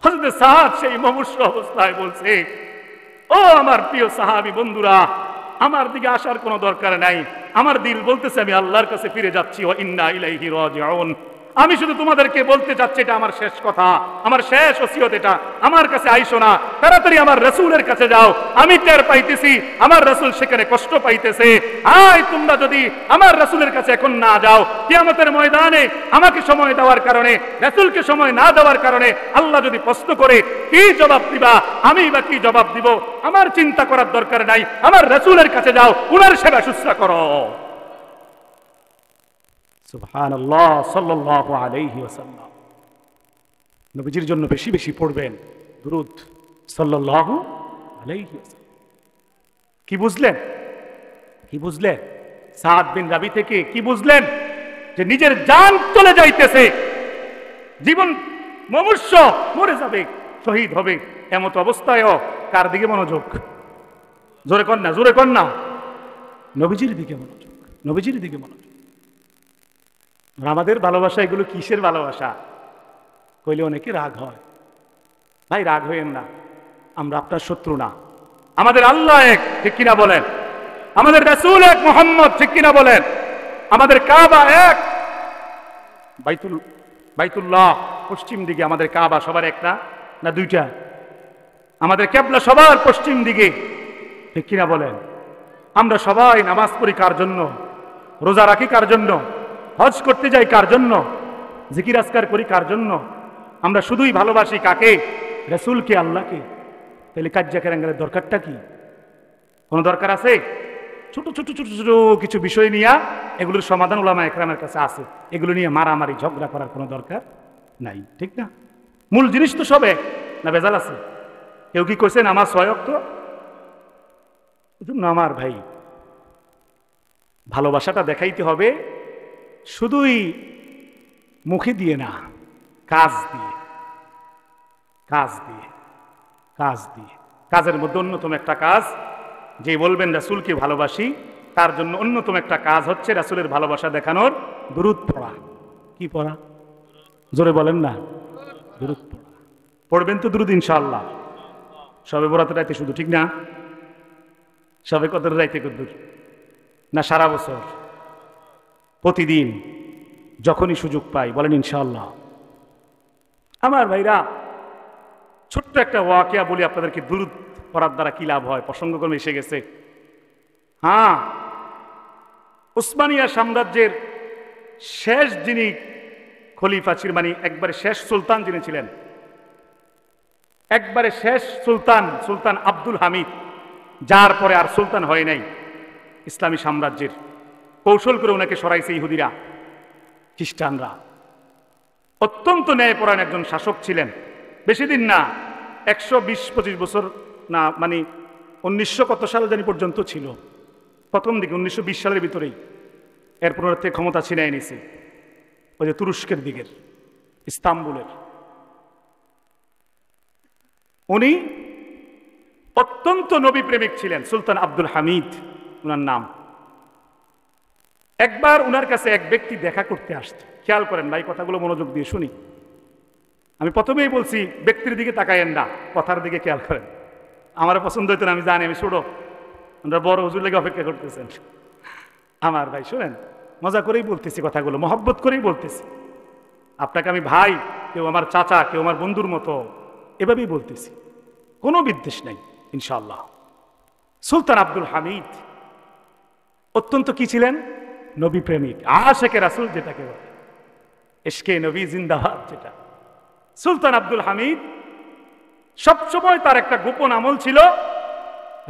হযরত সাদ সেই মুমূর্ষু অবস্থায় বলছে, ও আমার প্রিয় সাহাবী বন্ধুরা, আমার দিকে আসার কোনো দরকার নাই, আমার দিল বলতেছে আমি আল্লাহর কাছে ফিরে যাচ্ছি, ওয়া ইন্না ইলাইহি রাজিউন। আমি শুধু তোমাদেরকে বলতে চাচ্ছি, এটা আমার শেষ কথা, আমার শেষ ওসিয়ত এটা, আমার কাছে আইসো না, তাড়াতাড়ি আমার রাসূলের কাছে যাও। আমি টের পাইতেছি আমার রাসূল সেখানে কষ্ট পাইতেছে। আয় তোমরা যদি আমার রাসূলের কাছে এখন না যাও, কিয়ামতের ময়দানে আমাকে সময় দেওয়ার কারণে, রাসূলকে সময় না দেওয়ার কারণে আল্লাহ যদি প্রশ্ন করে কি জবাব দিবা, আমি বা কি জবাব দিব? আমার চিন্তা করার দরকার নাই, আমার রাসূলের কাছে যাও, উনার সেবা শুশ্রূষা করো। সুবহানাল্লাহ, সাল্লাল্লাহু আলাইহি ওয়াসাল্লাম। নবীজির জন্য বেশি বেশি পড়বেন দুরূদ সাল্লাল্লাহু আলাইহি ওয়াসাল্লাম। কি বুঝলেন? কি বুঝলেন সাদ বিন রাবি থেকে? কি বুঝলেন? যে নিজের জান চলে যাইতেছে, জীবন মুমূর্ষ, মরে যাবে, শহীদ হবে, এমত অবস্থায়ও কার দিকে মনোযোগ? জোরে কর না, জোরে কর না। নবীজির দিকে মনোযোগ, নবীজির দিকে মনোযোগ। আর আমাদের ভালোবাসা এগুলো কিসের ভালোবাসা কইলে অনেকে রাগ হয়। ভাই রাগ হইেন না, আমরা আপনার শত্রু না। আমাদের আল্লাহ এক, ঠিক কিনা বলেন? আমাদের রাসূল এক, মুহাম্মদ, ঠিক কিনা বলেন? আমাদের কাবা এক, বাইতুল্লাহ পশ্চিম দিকে আমাদের কাবা সবার একটা না দুইটা? আমাদের কিবলা সবার পশ্চিম দিকে, ঠিক কিনা বলেন? আমরা সবাই নামাজ পড়ি কার জন্য? রোজা রাখি কার জন্য? হজ করতে যাই কার জন্য? জিকির আজকার করি কার জন্য? আমরা শুধুই ভালোবাসি কাকে? রাসূলকে, আল্লাহকে। তাহলে কাজ্জা কেরাঙ্গারের দরকারটা কি? কোনো দরকার আছে? ছোট ছোট ছোট ছোট কিছু বিষয় নিয়ে এগুলোর সমাধান উলামা একরামের কাছে আছে, এগুলো নিয়ে মারামারি ঝগড়া করার কোনো দরকার নাই, ঠিক না? মূল জিনিস তো সব এক, না ভেজাল আছে? কেউ কি কইছেন আমার 6 ওয়াক্ত? না আমার ভাই, ভালোবাসাটা দেখাইতে হবে শুধুই মুখে দিয়ে না, কাজ দিয়ে, কাজ দিয়ে, কাজ দিয়ে। কাজের মধ্যে অন্যতম একটা কাজ, যে বলবেন রাসূলকে ভালোবাসি, তার জন্য অন্যতম একটা কাজ হচ্ছে রাসূলের ভালোবাসা দেখানোর দুরূদ পড়া। কি পড়া? জোরে বলেন না। দুরূদ পড়া। পড়বেন তো দুরূদ ইনশাআল্লাহ? সবে বরাতের রাইতে শুধু, ঠিক না? সবে কদরের রাইতে কদ্দুর? না সারা বছর? প্রতিদিন যখনই সুযোগ পাই বলেন ইনশাআল্লাহ। আমার ভাইরা, ছোট্ট একটা ওয়াকিয়া বলি আপনাদেরকে, দুরূদ পড়ার দ্বারা কি লাভ হয়, প্রসঙ্গক্রমে এসে গেছে। হ্যাঁ, উসমানিয়া সাম্রাজ্যের শেষ যিনি খলিফা ছিলেন, মানে একবারে শেষ সুলতান যিনি ছিলেন, একবারে শেষ সুলতান, সুলতান আব্দুল হামিদ, যার পরে আর সুলতান হয় নাই ইসলামী সাম্রাজ্যের। কৌশল করে ওনাকে সরাইছে ইহুদিরা, খ্রিস্টানরা। অত্যন্ত ন্যায়পরায়ণ একজন শাসক ছিলেন। বেশি দিন না, 120-25 বছর না, মানে 1900 কত সাল জানি পর্যন্ত ছিল, প্রথম দিকে 1920 সালের ভিতরেই। এরপর ওর থেকে ক্ষমতা ছিনিয়ে নিছে ওই যে তুরস্কের দিকের, ইস্তাম্বুলের। উনি অত্যন্ত নবী প্রেমিক ছিলেন, সুলতান আব্দুল হামিদ উনার নাম। একবার উনার কাছে এক ব্যক্তি দেখা করতে আসছে। খেয়াল করেন ভাই, কথাগুলো মনোযোগ দিয়ে শুনি। আমি প্রথমেই বলছি ব্যক্তির দিকে তাকায়েন না, কথার দিকে খেয়াল করেন। আমার পছন্দ হইতো না, আমি জানি, আমি ছোট, আমরা বড় হুজুর লেগে অপেক্ষা করতেছেন। আমার ভাই শুনেন, মজা করেই বলতেছি কথাগুলো, মহব্বত করেই বলতেছি। আপনাকে আমি ভাই, কেউ আমার চাচা, কেউ আমার বন্ধুর মতো, এভাবেই বলতেছি, কোনো বিদ্বেষ নাই ইনশাআল্লাহ। সুলতান আব্দুল হামিদ অত্যন্ত কি ছিলেন? নবী প্রেমিক, আশেকে রাসূল যেটাকে বলে, ইশকে নবী জিন্দাবাদ যেটা। সুলতান আব্দুল হামিদ সবসময় তার একটা গোপন আমল ছিল,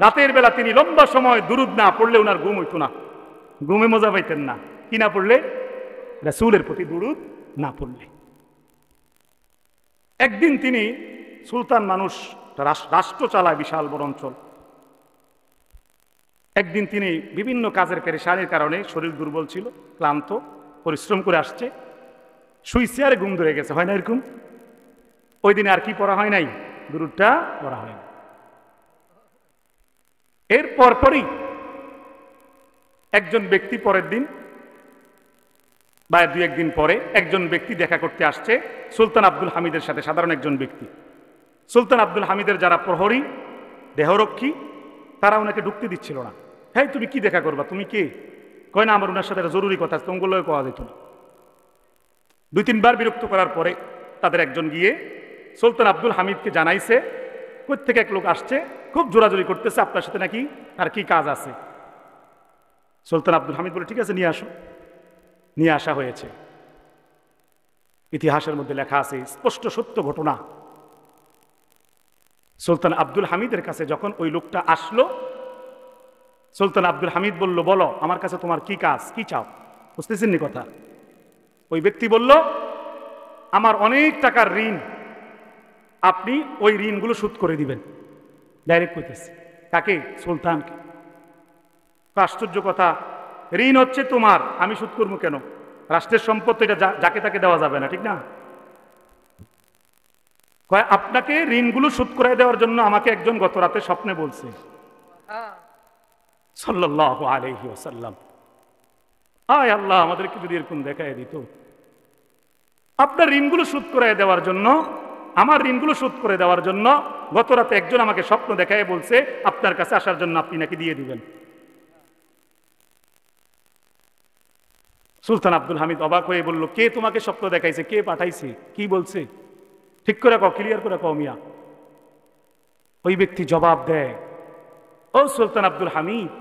রাতের বেলা তিনি লম্বা সময় দুরূদ না পড়লে ওনার ঘুম হইতো না, ঘুমে মজা পাইতেন না। কি না পড়লে? রাসূলের প্রতি দুরূদ না পড়লে। একদিন তিনি, সুলতান মানুষ, রাষ্ট্র চালায় বিশাল বড় অঞ্চল। একদিন তিনি বিভিন্ন কাজের পেরেশানির কারণে শরীর দুর্বল ছিল, ক্লান্ত, পরিশ্রম করে আসছে, শুইছে আর ঘুম ধরে গেছে, হয় না এরকম? ওই দিনে আর কি পড়া হয় নাই? দুরূদটা পড়া হয় না। এর পরপরই একজন ব্যক্তি, পরের দিন বা 2-1 দিন পরে একজন ব্যক্তি দেখা করতে আসছে সুলতান আব্দুল হামিদের সাথে, সাধারণ একজন ব্যক্তি। সুলতান আব্দুল হামিদের যারা প্রহরী, দেহরক্ষী, তারা ওনাকে ঢুকতে দিচ্ছিল না। হ্যাঁ, তুমি কি দেখা করবা, তুমি কে? কয় না, আমার ওনার সাথে একটা জরুরি কথা আছে, তোমাগুলো পাওয়া যেত না। 2-3 বার বিরক্ত করার পরে তাদের একজন গিয়ে সুলতান আব্দুল হামিদকে জানাইছে, কোত্থেকে এক লোক আসছে, খুব জোরাজোরি করতেছে, আপনার সাথে নাকি আর কি কাজ আছে। সুলতান আব্দুল হামিদ বলে, ঠিক আছে নিয়ে আসো। নিয়ে আসা হয়েছে। ইতিহাসের মধ্যে লেখা আছে, স্পষ্ট সত্য ঘটনা। সুলতান আব্দুল হামিদের কাছে যখন ওই লোকটা আসলো, সুলতান আব্দুল হামিদ বলল, বলো আমার কাছে তোমার কি কাজ, কি চাও? বুঝতেছেন নি কথা? ওই ব্যক্তি বলল, আমার অনেক টাকার ঋণ, আপনি ওই ঋণগুলো শোধ করে দিবেন। ডাইরেক্ট কইতেছে। কাকে? সুলতানকে। আশ্চর্য কথা, ঋণ হচ্ছে তোমার, আমি শোধ করবো কেন? রাষ্ট্রের সম্পদ এটা যাকে তাকে দেওয়া যাবে না, ঠিক না? কয়, আপনাকে ঋণগুলো শোধ করে দেওয়ার জন্য আমাকে একজন গত রাতে স্বপ্নে বলছে। সাল্লাল্লাহু আলাইহি ওয়াসাল্লাম। আয় আল্লাহ, আমাদেরকে যদি এরকম দেখায় দিত। আপনার ঋণগুলো শোধ করে দেওয়ার জন্য, আমার ঋণগুলো শোধ করে দেওয়ার জন্য গত রাতে একজন আমাকে স্বপ্ন দেখায় বলছে আপনার কাছে আসার জন্য আপনি নাকি দিয়ে দিবেন। সুলতান আব্দুল হামিদ অবাক হয়ে বলল, কে তোমাকে স্বপ্ন দেখাইছে, কে পাঠাইছে, কি বলছে, ঠিক করে কও, ক্লিয়ার করে কও মিয়া। ওই ব্যক্তি জবাব দেয়, ও সুলতান আব্দুল হামিদ,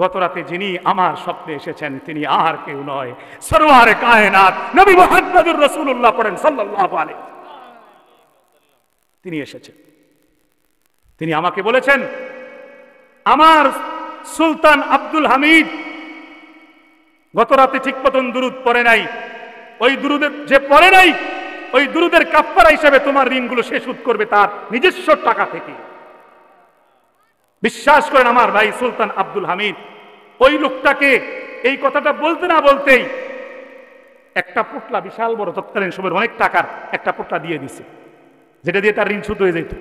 গত রাতে যিনি আমার স্বপ্নে এসেছেন তিনি আর কেউ নয়, সরওয়ারে কায়নাত নবী মুহাম্মদুর রাসূলুল্লাহ পড়েন সাল্লাল্লাহু আলাইহি। তিনি এসেছেন, তিনি আমাকে বলেছেন আমার সুলতান আব্দুল হামিদ গত রাতে ঠিক মতন দুরুদ পড়ে নাই, ওই দুরুদের যে পড়ে নাই ওই দুরুদের কাফফারা হিসেবে তোমার ঋণগুলো সে শোধ করবে তার নিজস্ব টাকা থেকে। বিশ্বাস করেন আমার ভাই সুলতান আব্দুল হামিদ ওই লোকটাকে এই কথাটা বলতে না বলতেই একটা পোটলা, বিশাল বড় তৎকালীন সময়ের অনেক টাকার একটা পোটলা দিয়ে দিছে, যেটা দিয়ে তার ঋণ শোধ হয়ে যেত।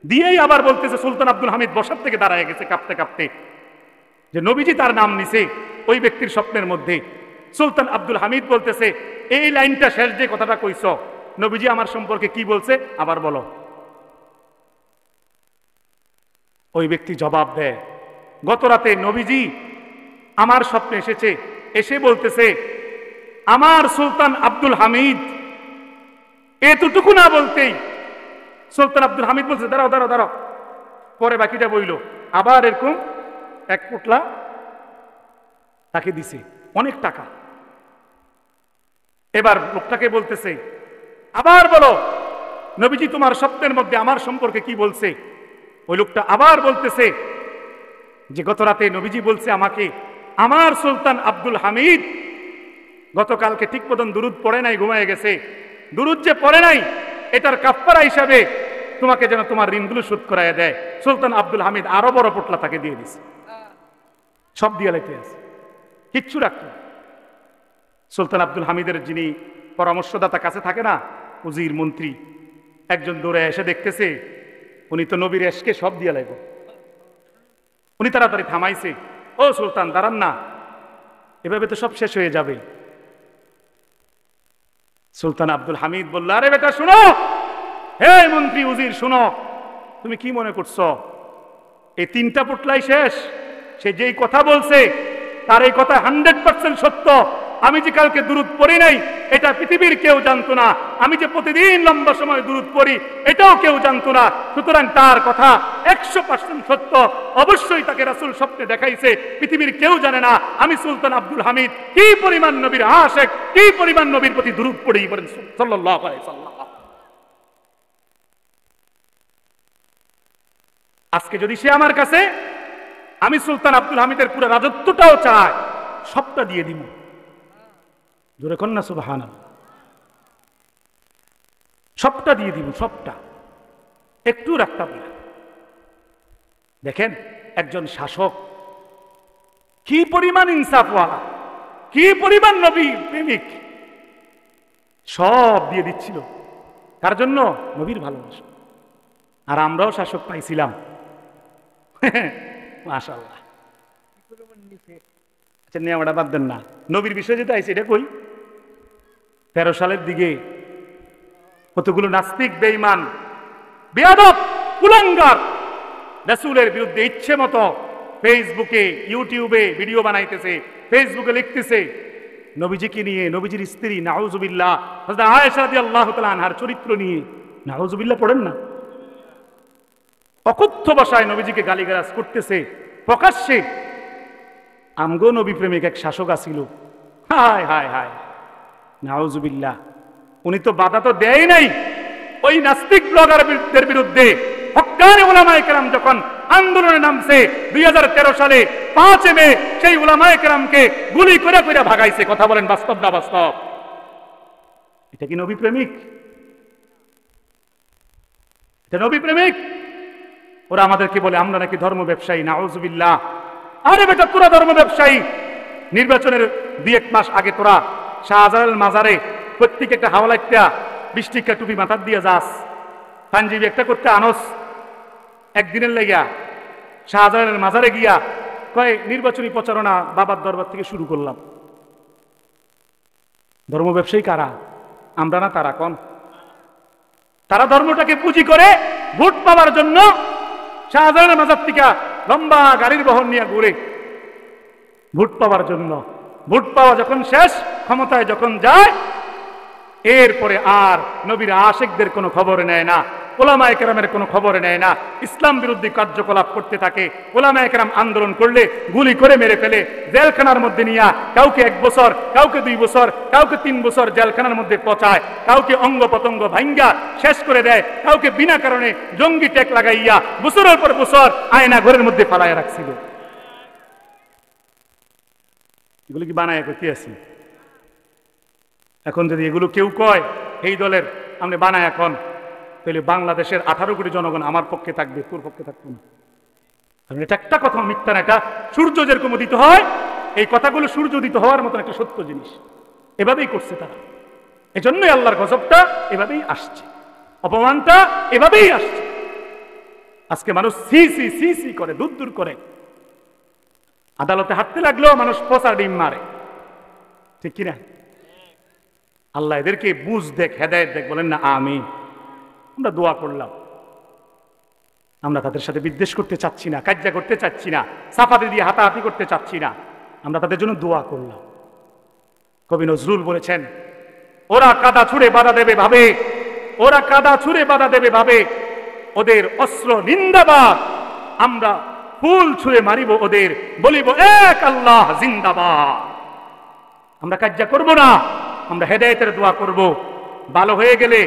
দিয়েই আবার বলতেছে, সুলতান আব্দুল হামিদ বসার থেকে দাঁড়ায় গেছে কাঁপতে কাঁপতে, যে নবীজি তার নাম নিছে ওই ব্যক্তির স্বপ্নের মধ্যে। সুলতান আব্দুল হামিদ বলতেছে, এই লাইনটা শেষ যে কথাটা কইছ, নবীজি আমার সম্পর্কে কি বলছে আবার বলো। ওই ব্যক্তি জবাব দেয়, গত রাতে নবীজি আমার স্বপ্নে এসেছে, এসে বলতেছে আমার সুলতান আব্দুল হামিদ, এতটুকু না বলতেই সুলতান আব্দুল হামিদ বলছে দাঁড়াও দাঁড়াও দাঁড়াও, পরে বাকিটা বইল। আবার এরকম এক পোটলা তাকে দিছে, অনেক টাকা। এবার লোকটাকে বলতেছে, আবার বলো নবীজি তোমার স্বপ্নের মধ্যে আমার সম্পর্কে কি বলছে। ওই লোকটা আবার বলতেছে যে গত রাতে নবীজি বলছে আমাকে আমার সুলতান আব্দুল হামিদ গতকালকে ঠিক মতন দুরুদ পড়ে নাই, ঘুমায় গেছে, দুরুদ যে পড়ে নাই এটার কাফফারা হিসাবে তোমাকে যেন তোমার ঋণগুলো শোধ করায় দেয়। সুলতান আব্দুল হামিদ আরো বড় পোটলা তাকে দিয়ে দিছে, সব দিয়ে লাইতে আছে, কিচ্ছু রাখতো। সুলতান আব্দুল হামিদের যিনি পরামর্শদাতা কাছে থাকে না, উজির মন্ত্রী, একজন দৌড়ে এসে দেখতেছে উনি তো নবীর এশকে সব দিয়ে লাগব। উনি তাড়াতাড়ি থামাইছে, ও সুলতান দাঁড়ান না, এভাবে তো সব শেষ হয়ে যাবে। সুলতান আব্দুল হামিদ বলল, আরে বেটা শুনো, হে মন্ত্রী উজির শুনো, তুমি কি মনে করছো এই তিনটা পোটলাই শেষ? সে যেই কথা বলছে তার এই কথা 100% সত্য। আমি যে কালকে দুরুদ পড়ি নাই এটা পৃথিবীর কেউ জানতো না, আমি যে প্রতিদিন লম্বা সময় দুরুদ পড়ি এটাও কেউ জানতো না। সুতরাং তার কথা 100% সত্য, অবশ্যই তাকে রাসূল স্বপ্নে দেখাইছে, পৃথিবীর কেউ জানে না আমি সুলতান আব্দুল হামিদ কি পরিমাণ নবীর আশিক, কি পরিমাণ নবীর প্রতি দুরুদ পড়ি বলেন সাল্লাল্লাহু আলাইহি ওয়াসাল্লাম। আজকে যদি সে আমার কাছে আমি সুলতান আব্দুল হামিদের পুরো রাজত্বটাও চাই, সবটা দিয়ে দিব। জোরে কন্যা সুবহানাল্লাহ, সবটা দিয়ে দিব, সবটা, একটু রাখতাম না। দেখেন একজন শাসক কি পরিমাণ ইনসাফওয়ালা, কি পরিমাণ নবী প্রেমিক, সব দিয়ে দিচ্ছিল তার জন্য নবীর ভালোবাসা। আর আমরাও শাসক পাইছিলাম মাশাআল্লাহ। আচ্ছা নেওয়াটা বাদ দেন না, নবীর বিষয় যেটা আইছে এটা কই। 13 সালের দিকে কতগুলো নাস্তিক, বেঈমান, বেয়াদব, কুলাঙ্গার রাসূলের বিরুদ্ধে ইচ্ছে মতো ফেসবুকে ইউটিউবে ভিডিও বানাইতেছে, ফেসবুকে লিখতেছে নবীজিকে নিয়ে, নবীজির স্ত্রী নাউজুবিল্লাহ হযরত আয়েশা রাদিয়াল্লাহু তাআলা আনহার চরিত্র নিয়ে নাউজুবিল্লাহ পড়েন না, অকথ্য ভাষায় নবীজিকে গালিগালাজ করতেছে প্রকাশ্যে। আমগো নবী প্রেমিক এক শাসক আছিল, হায় হায় হায় নাউজুবিল্লাহ, উনি তো বাধা তো দেয় নাই ওই নাস্তিক ব্লগারদের বিরুদ্ধে। হক্কানি উলামায়ে কেরাম যখন আন্দোলনে নামছে 2013 সালে 5 মে, সেই উলামায়ে কেরামকে গুলি করে করে ভাগাইছে। কথা বলেন বাস্তব না বাস্তব? এটা কি নবী প্রেমিক? এটা নবী প্রেমিক? ওরা আমাদেরকে বলে আমরা নাকি ধর্ম ব্যবসায়ী, নাউজুবিল্লাহ। আরে বেটা তোরা ধর্ম ব্যবসায়ী। নির্বাচনের 2-1 মাস আগে তোরা শাহজালাল মাজারে প্রত্যেক একটা হাওলা একটা 20 টাকা টুপি মাথার দিয়ে যাস, পাঞ্জাবি একটা করতে আনস, একদিনের লাগিয়া শাহজালালের মাজারে গিয়া কয় নির্বাচনী প্রচারণা বাবার দরবার থেকে শুরু করলাম। ধর্ম ব্যবসায়ী কারা? আমরা না তারা? কোন? তারা ধর্মটাকে পুঁজি করে ভোট পাওয়ার জন্য শাহজাহানের মাজার থেকে লম্বা গাড়ির বহন নিয়ে ঘুরে ভোট পাওয়ার জন্য। ভোট পাওয়া যখন শেষ, ক্ষমতায় যখন যায়, এরপরে আর নবীর আশিকদের কোনো খবর নেয় না, ওলামায়ে কেরামের কোনো খবর নেয় না, ইসলাম বিরোধী কার্যকলাপ করতে থাকে। ওলামায়ে কেরাম আন্দোলন করলে গুলি করে মেরে ফেলে, জেলখানার মধ্যে নিয়ে কাউকে 1 বছর, কাউকে 2 বছর, কাউকে 3 বছর জেলখানার মধ্যে পচায়, কাউকে অঙ্গ পতঙ্গ ভাঙ্গা শেষ করে দেয়, কাউকে বিনা কারণে জঙ্গি ট্যাগ লাগাইয়া বছরের পর বছর আয়না ঘরের মধ্যে ফালাইয়া রাখছিল। এগুলো কি বানায় করতে আছি? এখন যদি এগুলো কেউ কয় এই দলের আপনি বানায় এখন, তাহলে বাংলাদেশের 18 কোটি জনগণ আমার পক্ষে থাকবে, তোর পক্ষে থাকবে না। এটা একটা কথা মিথ্যা না, এটা সূর্য যেরকম উদিত হয়, এই কথাগুলো সূর্য উদিত হওয়ার মতন একটা সত্য জিনিস। এভাবেই করছে তারা, এজন্যই আল্লাহর গজবটা এভাবেই আসছে, অপমানটা এভাবেই আসছে। আজকে মানুষ সি সি সি সি করে, দূর দূর করে। আদালতে হাঁটতে লাগলেও মানুষ পচা ডিম মারে, ঠিক কিনা? আল্লাহ এদেরকে বুঝ দেখ, হেদায়েত দেখ, বলেন না আমিন। আমরা দোয়া করলাম, আমরা তাদের সাথে বিদ্বেষ করতে চাচ্ছি না, কাজ্জা করতে চাচ্ছি না, সাফাতে দিয়ে হাতাহাতি করতে চাচ্ছি না, আমরা তাদের জন্য দোয়া করলাম। কবি নজরুল বলেছেন, ওরা কাদা ছুঁড়ে বাধা দেবে ভাবে, ওরা কাদা ছুঁড়ে বাধা দেবে ভাবে, ওদের অস্ত্র নিন্দাবাদ, আমরা ফুল ছুঁড়ে মারিব ওদের, বলিব এক আল্লাহ জিন্দাবাদ। আমরা কাজ্জা করব না, আমরা হেদায়েতের দোয়া করব। ভালো হয়ে গেলে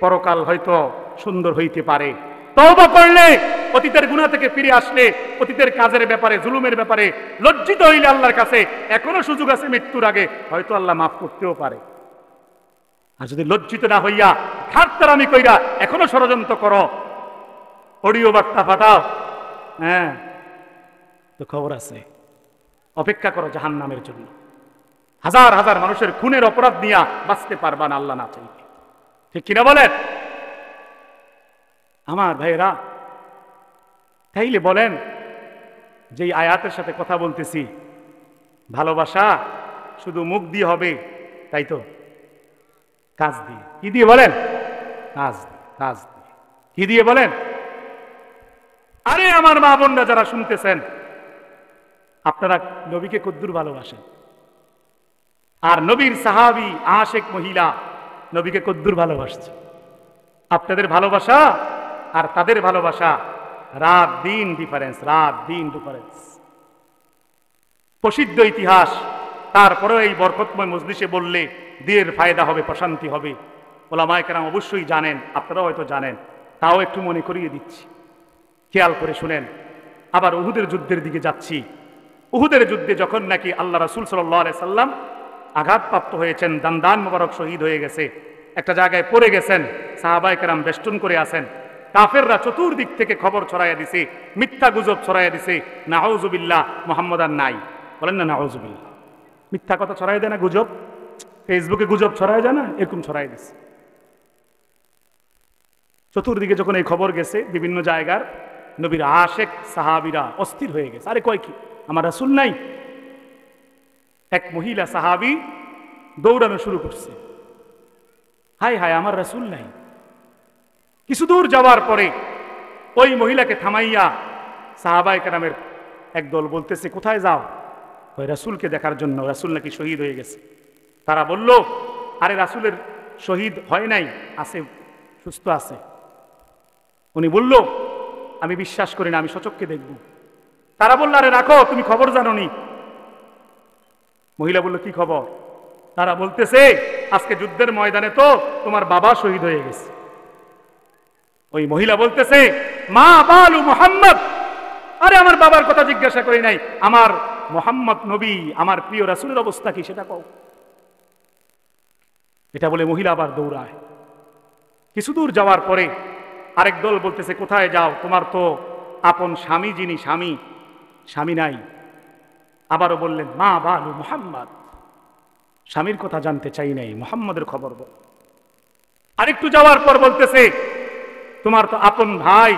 পরকাল হয়তো সুন্দর হইতে পারে। তওবা করলে, অতীতের গুনাহ থেকে ফিরে আসলে, অতীতের কাজের ব্যাপারে, জুলুমের ব্যাপারে লজ্জিত হইলে আল্লাহর কাছে এখনো সুযোগ আছে, মৃত্যুর আগে হয়তো আল্লাহ মাফ করতেও পারে। আর যদি লজ্জিত না হইয়া ঠাট্টারামি কইরা এখনো ষড়যন্ত্র করো, অডিও বার্তা পাঠাও, হ্যাঁ তো খবর আছে, অপেক্ষা করো জাহান্নামের জন্য। হাজার হাজার মানুষের খুনের অপরাধ নিয়ে বাঁচতে পারবা না আল্লাহ না চাইলে, ঠিক কিনা বলেন আমার ভাইয়েরা? তাইলে বলেন, যে আয়াতের সাথে কথা বলতেছি, ভালোবাসা শুধু মুখ দিয়ে হবে তাই তো? কাজ দিয়ে। কি দিয়ে বলেন? কাজ দিয়ে। কাজ দিয়ে কি দিয়ে বলেন? আরে আমার মা বোনরা যারা শুনতেছেন, আপনারা নবীকে কদ্দুর ভালোবাসেন, আর নবীর সাহাবী আশেক মহিলা নবীকে কদ্দুর ভালোবাসছে। আপনাদের ভালোবাসা আর তাদের ভালোবাসা রাত দিন ডিফারেন্স, রাত দিন ডিফারেন্স। প্রসিদ্ধ ইতিহাস, তারপরে এই বরকতময় মজলিসে বললে দিনের ফায়দা হবে, প্রশান্তি হবে। ওলামায়ে কেরাম অবশ্যই জানেন, আপনারাও হয়তো জানেন, তাও একটু মনে করিয়ে দিচ্ছি, খেয়াল করে শুনেন। আবার উহুদের যুদ্ধের দিকে যাচ্ছি। উহুদের যুদ্ধে যখন নাকি আল্লাহ রাসূল সাল্লাল্লাহু আলাইহি সাল্লাম আঘাতপ্রাপ্ত হয়েছেন, দান মোবারক শহীদ হয়ে গেছে, একটা জায়গায় পড়ে গেছেন, সাহাবায়ে কেরাম বেষ্টন করে আছেন, কাফেররা চতুর্দিক থেকে খবর ছড়াইয়া দিছে, মিথ্যা গুজব ছড়াইয়া দিছে, নাউযুবিল্লাহ, মুহাম্মদ আর নাই। বলেন না নাউযুবিল্লাহ। মিথ্যা কথা ছড়াই দেয় না, গুজব, ফেসবুকে গুজব ছড়াই যায় না, এরকম ছড়াই দিছে। চতুর্দিকে যখন এই খবর গেছে বিভিন্ন জায়গার, নবীর আশেক সাহাবীরা অস্থির হয়ে গেছে। আরে কয় কি, আমার রাসূল নাই? এক মহিলা সাহাবী দৌড়ানো শুরু করছে, হায় হায় আমার রাসূল নাই। কিছু দূর যাওয়ার পরে ওই মহিলাকে থামাইয়া সাহাবায়ে কেরামের একদল বলতেছে, কোথায় যাও? ওই রাসূলকে দেখার জন্য, রাসূল নাকি শহীদ হয়ে গেছে। তারা বলল, আরে রাসূলের শহীদ হয় নাই, আছে, সুস্থ আছে। উনি বলল, আমি বিশ্বাস করি না, আমি সচক্ষে দেখব। তারা বলল, আরে রাখো, তুমি খবর জানো নি? মহিলা বলল, কি খবর? তারা বলতেছে, আজকে যুদ্ধের ময়দানে তো তোমার বাবা শহীদ হয়ে গেছে। ওই মহিলা বলতেছে, মা বালু মুহাম্মদ, আরে আমার বাবার কথা জিজ্ঞাসা করি নাই, আমার মুহাম্মদ নবী, আমার প্রিয় রাসূলের অবস্থা কি সেটা কও। এটা বলে মহিলা আবার দৌড়ায়। কিছু দূর যাওয়ার পরে আরেক দল বলতেছে, কোথায় যাও? তোমার তো আপন স্বামী, যিনি স্বামী, স্বামী নাই। আবারও বললেন, মা বালু মুহাম্মদ, স্বামীর কথা জানতে চাই নাই, মুহাম্মদের খবর বল। আরেকটু যাওয়ার পর বলতেছে, তোমার তো আপন ভাই,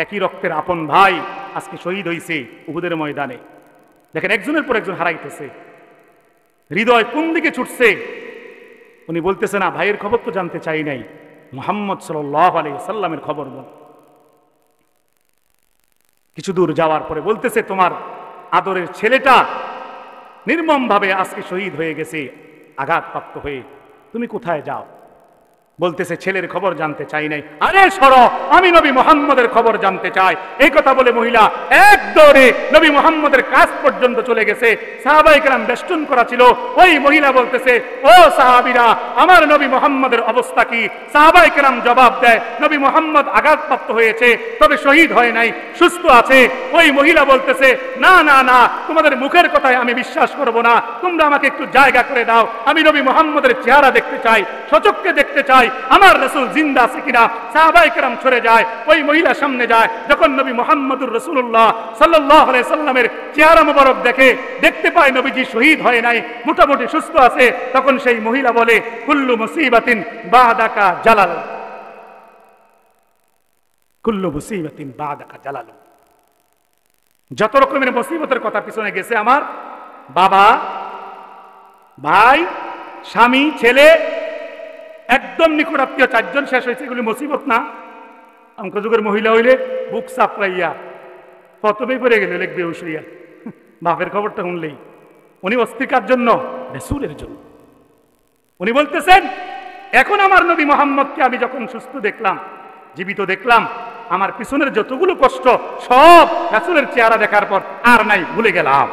একই রক্তের আপন ভাই, আজকে শহীদ হয়েছে উহুদের ময়দানে। দেখেন একজনের পর একজন হারাইতেছে, হৃদয় কোন দিকে ছুটছে। উনি বলতেছে না ভাইয়ের খবর তো জানতে চাই নাই, মুহাম্মদ সাল্লাল্লাহু আলাইহি ওয়াসাল্লামের খবর বল। কিছু দূর যাওয়ার পরে বলতেছে তোমার আদরের ছেলেটা নির্মম ভাবে আজকে শহীদ হয়ে গেছে আঘাতপ্রাপ্ত হয়ে, তুমি কোথায় যাও? বলতেছে ছেলের খবর জানতে চাই নাই। আরে সরো, আমি নবী মুহাম্মদের খবর জানতে চাই। এই কথা বলে মহিলা এক দৌড়ে নবী মুহাম্মদের কাছ পর্যন্ত চলে গেছে। সাহাবায়ে কেরাম বেষ্টন করা ছিল। ওই মহিলা বলতেছে, ও সাহাবীরা, আমার নবী মুহাম্মদের অবস্থা কি? সাহাবায়ে কেরাম জবাব দেয়, নবী মুহাম্মদ আঘাতপ্রাপ্ত হয়েছে, তবে শহীদ হয় নাই, সুস্থ আছে। ওই মহিলা বলতেছে, না না না, তোমাদের মুখের কথায় আমি বিশ্বাস করব না, তোমরা আমাকে একটু জায়গা করে দাও, আমি নবী মুহাম্মদের চেহারা দেখতে চাই, সচক্ষে দেখতে চাই, আমার রাসূল জিন্দা আছে কিনা। সাহাবায়ে কেরাম সরে যায়, ওই মহিলা সামনে যায়। যখন নবী মুহাম্মদুর রাসূলুল্লাহ সাল্লাল্লাহু আলাইহি সাল্লামের চেহারা মোবারক দেখতে পায় নবীজি শহীদ হয় নাই, মোটামুটি সুস্থ আছে, তখন সেই মহিলা বলে, কুল্লু মুসিবাতিন বাদাকা জালাল, কুল্লু মুসিবাতিন বাদাকা জালাল। যত রকমের মুসিবতের কথা পিছনে গেছে আমার, বাবা, ভাই, স্বামী, ছেলে, একদম নিকট আত্মীয়, চারজন শেষ হয়েছে, এগুলি মুসিবত না? যুগের মহিলা হইলে বুক চাপড়াইয়া প্রথমেই পড়ে গেলে লিখবে উসইয়া, বাপের খবরটা শুনলেই। উনি অস্থিকার জন্য, রাসূলের জন্য। উনি বলতেছেন, এখন আমার নবী মুহাম্মদকে আমি যখন সুস্থ দেখলাম, জীবিত দেখলাম, আমার পিছনের যতগুলো কষ্ট সব রাসূলের চেহারা দেখার পর আর নাই, ভুলে গেলাম।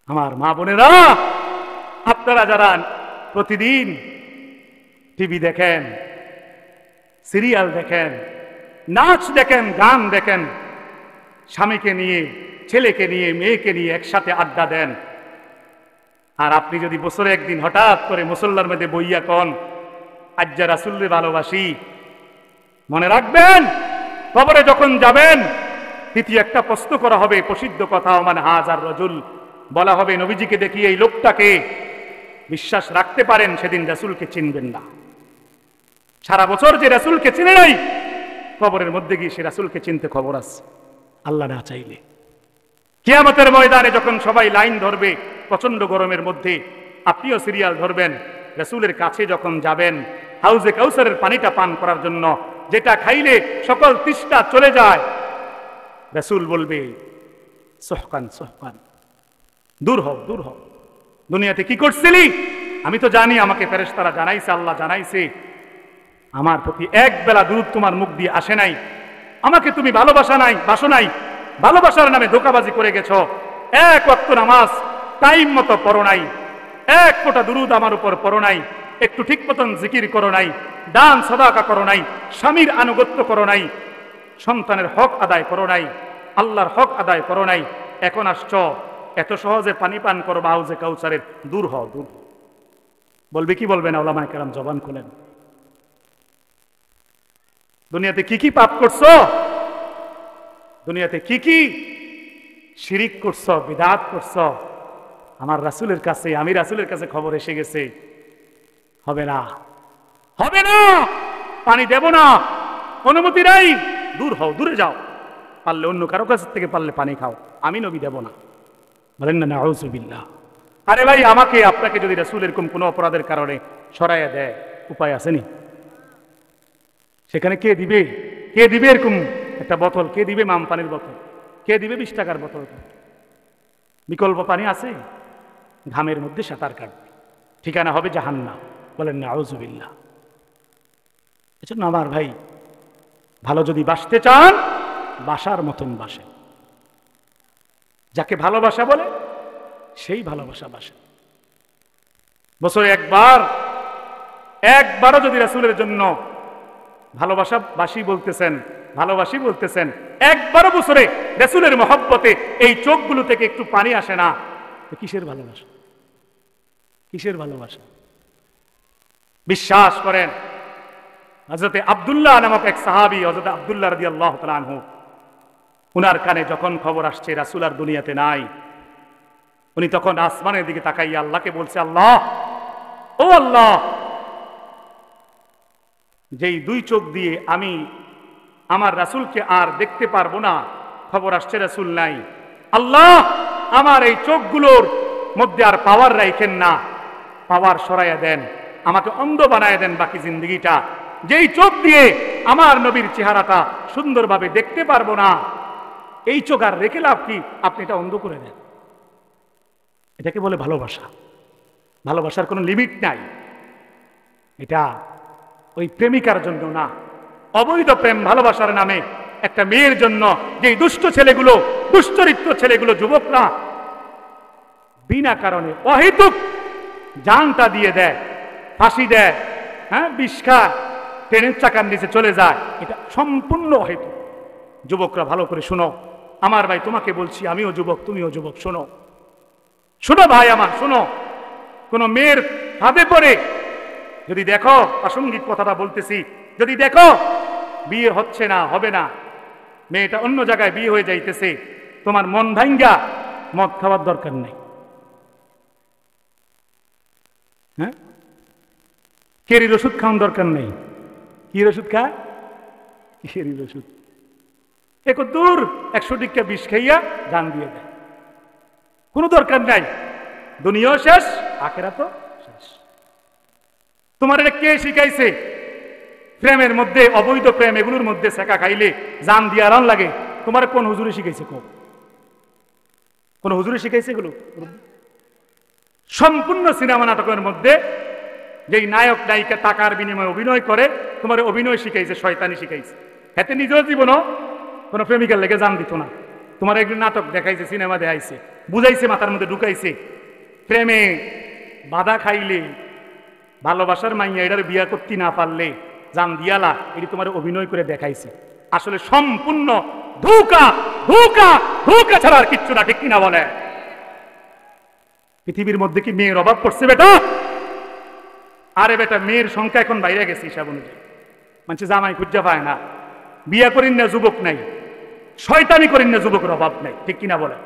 আমার মা বোনেরা, আপনারা যারা প্রতিদিন টিভি দেখেন, সিরিয়াল দেখেন, নাচ দেখেন, গান দেখেন, স্বামীকে নিয়ে, ছেলেকে নিয়ে, মেয়েকে নিয়ে একসাথে আড্ডা দেন, আর আপনি যদি বছরে একদিন হঠাৎ করে মুসল্লার মধ্যে বইয়া কন, আজ্জা রাসূলকে ভালোবাসি, মনে রাখবেন কবরে যখন যাবেন তৃতীয় একটা প্রশ্ন করা হবে, প্রসিদ্ধ কথা, মান হাজার রজুল, বলা হবে নবীজিকে দেখিয়ে এই লোকটাকে বিশ্বাস রাখতে পারেন, সেদিন রাসূলকে চিনবেন না। সারা বছর যে রাসূলকে চিনে নাই, কবরের মধ্যে গিয়ে সে রাসূলকে চিনতে খবর আছে, আল্লাহ না চাইলে। কিয়ামতের ময়দানে যখন সবাই লাইন ধরবে প্রচন্ড গরমের মধ্যে, আপনিও সিরিয়াল ধরবেন, রাসূলের কাছে যখন যাবেন, হাউজে কাউসারের পানিটা পান করার জন্য, যেটা খাইলে সকল তৃষ্ণা চলে যায়, রাসূল বলবে, সুহকান সুহকান, দূর হও, দূর হও, দুনিয়াতে কি করছিলি? আমি তো জানি, আমাকে ফেরেশতারা জানাইছে, আল্লাহ জানাইছে, আমার প্রতি এক বেলা দুধ তোমার মুখ দিয়ে আসে নাই, আমাকে তুমি বাসো নাই, ভালোবাসার নামে ধোঁকাবাজি করে গেছ, এক ওয়াক্ত নামাজ টাইম মতো পড়ো নাই, এক ফোঁটা দুরুদ আমার উপর পড়ো নাই, একটু ঠিক মতন জিকির করো নাই, দান সাদাকা করো নাই, স্বামীর আনুগত্য করো নাই, সন্তানের হক আদায় করো নাই, আল্লাহর হক আদায় করো নাই, এখন আসছ এত সহজে পানি পান করো হাউজে কাউসারের, দূর হও, দূর। বলবে কি বলবেন? উলামায়ে কেরাম জবান খুলেন। দুনিয়াতে কি কি পাপ করছো, দুনিয়াতে কি কি শিরিক করছো, বিদআত করছো, আমার রাসূলের কাছে, আমি রাসূলের কাছে খবর এসে গেছে, হবে না, হবে না, পানি দেব না, অনুমতি নাই, দূর হও, দূরে যাও, পারলে অন্য কারো কাছ থেকে পারলে পানি খাও, আমি নবী দেব না। বলেন না নাউযুবিল্লাহ। আরে ভাই, আমাকে আপনাকে যদি রাসূল এরকম কোনো অপরাধের কারণে সরাইয়া দেয়, উপায় আসেনি? সেখানে কে দিবে? কে দিবে এরকম একটা বোতল? কে দিবে মাম পানির বোতল? কে দিবে 20 টাকার বোতল? বিকল্প পানি আছে? ঘামের মধ্যে সাঁতার কাটবে, ঠিকানা হবে জাহান্নাম। বলেন নাউযুবিল্লাহ। এজন্য আমার ভাই, ভালো যদি বাসতে চান, বাসার মতন বাসে, যাকে ভালোবাসা বলে সেই ভালোবাসা বাসে। বছরে একবারও যদি রাসূলের জন্য ভালোবাসি বলতেছেন, একবারও বছরে রাসূলের মহব্বতে এই চোখগুলো থেকে একটু পানি আসে না, কিসের ভালোবাসা? কিসের ভালোবাসা? বিশ্বাস করেন, হযরতে আব্দুল্লাহ নামক এক সাহাবী, হযরত আব্দুল্লাহ রাদিয়াল্লাহু তাআলা আনহু, উনার কানে যখন খবর আসছে রাসূল আর দুনিয়াতে নাই, উনি তখন আসমানের দিকে তাকাইয়া আল্লাহকে বলছে, আল্লাহ, ও আল্লাহ, যেই দুই চোখ দিয়ে আমি আমার রাসূলকে আর দেখতে পারবো না, খবর আসছে রাসূল নাই। আল্লাহ আমার এই চোখগুলোর মধ্যে আর পাওয়ার রাখেন না, পাওয়ার সরাইয়া দেন, আমাকে অন্ধ বানায় দেন বাকি জিন্দগিটা, যেই চোখ দিয়ে আমার নবীর চেহারাটা সুন্দরভাবে দেখতে পারবো না। এই চোখ আর রেখে লাভ কি, আপনি এটা অন্ধ করে দেন। এটাকে বলে ভালোবাসা। ভালোবাসার কোনো লিমিট নাই। এটা ওই প্রেমিকার জন্য না, অবৈধ প্রেম ভালোবাসার নামে একটা মেয়ের জন্য যে দুষ্ট ছেলেগুলো, দুশ্চরিত্র ছেলেগুলো, যুবকরা বিনা কারণে অহেতুক জানটা দিয়ে দেয়, ফাঁসি দেয়, হ্যাঁ, বিষ খায়, ট্রেনের চাকার নিচে চলে যায়, এটা সম্পূর্ণ অহেতুক। যুবকরা ভালো করে শোনো, আমার ভাই তোমাকে বলছি, আমিও যুবক, তুমিও যুবক, শোনো শোনো ভাই আমার, শোনো। কোন মেয়ের হাতে পড়ে যদি দেখো, প্রাসঙ্গিক কথাটা বলতেছি, যদি দেখো বিয়ে হচ্ছে না, হবে না, মেয়েটা অন্য জায়গায় বিয়ে হয়ে যাইতেছে, তোমার মন ভাঙ্গা মদ খাওয়ার দরকার নেই। হ্যাঁ, কেরির ওষুধ খাওয়ার দরকার নেই। কি ওষুধ খায়? কেরির ওষুধ। এক দূর 100 টিকা বিষ খাইয়া জান দিয়ে দেয়, কোনো দরকার নাই। দুনিয়াও শেষ, আখিরাতও শেষ। তোমার এটা কে শিখাইছে? প্রেমের মধ্যে, অবৈধ প্রেম এগুলোর মধ্যে শেখা খাইলে জান দিয়ে আরাম লাগে, তোমার কোন হুজুরে শিখাইছে? কোন হুজুরে শিখাইছে এগুলো? সম্পূর্ণ সিনেমা নাটকের মধ্যে যেই নায়ক নায়িকা টাকার বিনিময়ে অভিনয় করে, তোমার অভিনয় শিখাইছে, শয়তানি শিখাইছে। হাতে নিজের জীবনও কোনো প্রেমিকার লেগে জান দিত না, তোমার এগুলো নাটক দেখাইছে, সিনেমা দেখাইছে, বুঝাইছে, মাথার মধ্যে ঢুকাইছে। প্রেমে বাধা খাইলে, ভালোবাসার মাইয়া এটার বিয়া করতে না পারলে জান দিয়ালা, এটি তোমার অভিনয় করে দেখাইছে। আসলে সম্পূর্ণ ধোঁকা, ধোঁকা, ধোঁকা ছাড়া আর কিচ্ছু না, ঠিক কিনা বলে? পৃথিবীর মধ্যে কি মেয়ের অভাব পড়ছে বেটা? আরে বেটা, মেয়ের সংখ্যা এখন বাইরে গেছে হিসাব অনুযায়ী। মানুষ জামাই খুঁজা পায় না, বিয়া করেন না যুবক নাই, শয়তানি করেন না যুবকের অভাব নাই, ঠিক কিনা বলে?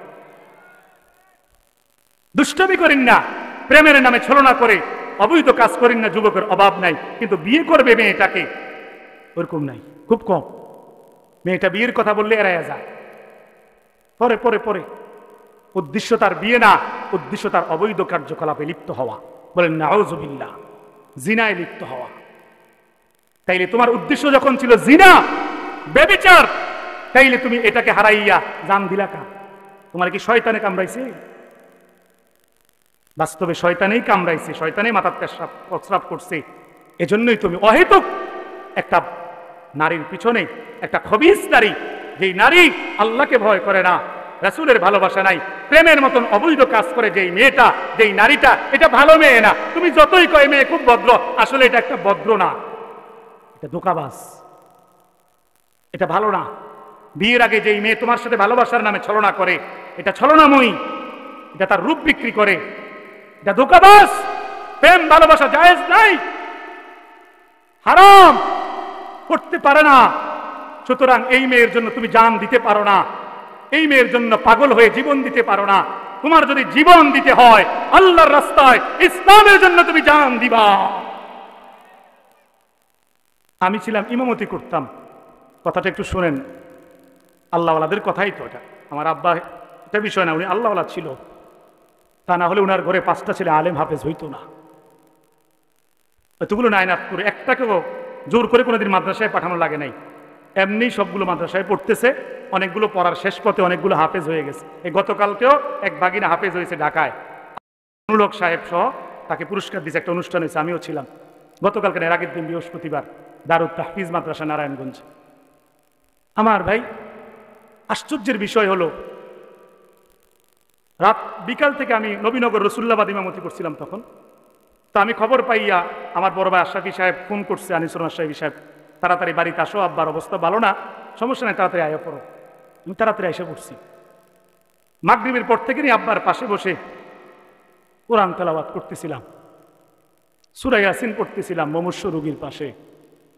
দুষ্টমি করেন না, প্রেমের নামে ছলনা করে অবৈধ কাজ করেন না, যুবকের অভাব নাই। কিন্তু বিয়ে করবে মেয়েটাকে, ওরকম নাই, খুব কম। মেয়েটা বিয়ের কথা বললে এড়াইয়া যায়, পরে পরে পরে। উদ্দেশ্য তার বিয়ে না, উদ্দেশ্য তার অবৈধ কার্যকলাপে লিপ্ত হওয়া। বলেন নাউযুবিল্লাহ, জিনায় লিপ্ত হওয়া। তাইলে তোমার উদ্দেশ্য যখন ছিল জিনা, ব্যভিচার, তাইলে তুমি এটাকে হারাইয়া জান দিলা কা? তোমার কি শয়তানে কামড়াইছে? বাস্তবে শয়তানেই কামড়াইছে, শয়তানেই মাথার প্রস্রাব করছে। এজন্যই তুমি অহেতুক একটা নারীর পিছনে, একটা খবিস নারী, যেই নারী আল্লাহকে ভয় করে না, রাসূলের ভালোবাসা নাই, প্রেমের মতন অবৈধ কাজ করে যেই মেয়েটা, যেই নারীটা, এটা ভালো মেয়ে না। তুমি যতই কয় মেয়ে খুব ভদ্র, আসলে এটা একটা ভদ্র না, এটা ধোঁকাবাজ, এটা ভালো না। বিয়ের আগে যেই মেয়ে তোমার সাথে ভালোবাসার নামে ছলনা করে, এটা ছলনাময়ী, এটা তার রূপ বিক্রি করে, এটা ধোঁকাবাজ। প্রেম ভালোবাসা জায়েজ নাই, হারাম, করতে পারে না। সুতরাং এই মেয়ের জন্য তুমি জান দিতে পারো না, এই মেয়ের জন্য পাগল হয়ে জীবন দিতে পারো না। তোমার যদি জীবন দিতে হয় আল্লাহর রাস্তায়, ইসলামের জন্য তুমি জান দিবা। আমি ছিলাম, ইমামতি করতাম, কথাটা একটু শোনেন, আল্লাহওয়ালাদের কথাই তো এটা। আমার আব্বা, এটা বিষয় না, উনি আল্লাহওয়ালা ছিল, তা না হলে উনার ঘরে 5টা ছেলে আলেম হাফেজ হইতো না। এতগুলো নায়নাত করে একটাকেও জোর করে কোনোদিন মাদ্রাসায় পাঠানো লাগে নাই, এমনি সবগুলো মাদ্রাসায় পড়তেছে। অনেকগুলো পড়ার শেষ পথে অনেকগুলো হাফেজ হয়ে গেছে। এই গতকালকেও এক বাগিনা হাফেজ হয়েছে ঢাকায়, অনুলক সাহেব সহ, তাকে পুরস্কার দিয়েছে, একটা অনুষ্ঠান হয়েছে, আমিও ছিলাম গতকালকে, এর আগের দিন বৃহস্পতিবার, দারুত তাহফিজ মাদ্রাসা নারায়ণগঞ্জ। আমার ভাই, আশ্চর্যের বিষয় হলো, রাত বিকাল থেকে আমি নবীনগর রসুল্লাবাদ ইমামতি করছিলাম তখন। তো আমি খবর পাইয়া আমার বড় ভাই আশরাফি সাহেব ফোন করছে, আনিসুর রহমান সাহেব, তাড়াতাড়ি বাড়িতে আসো, আব্বার অবস্থা ভালো না, সমস্যা নেই, তাড়াতাড়ি আয়া পড়ো। আমি তাড়াতাড়ি এসে পড়ছি। মাগরিবের পর থেকে আব্বার পাশে বসে কোরআন তেলাওয়াত করতেছিলাম, সূরা ইয়াসিন পড়তেছিলাম মুমূর্ষু রোগীর পাশে।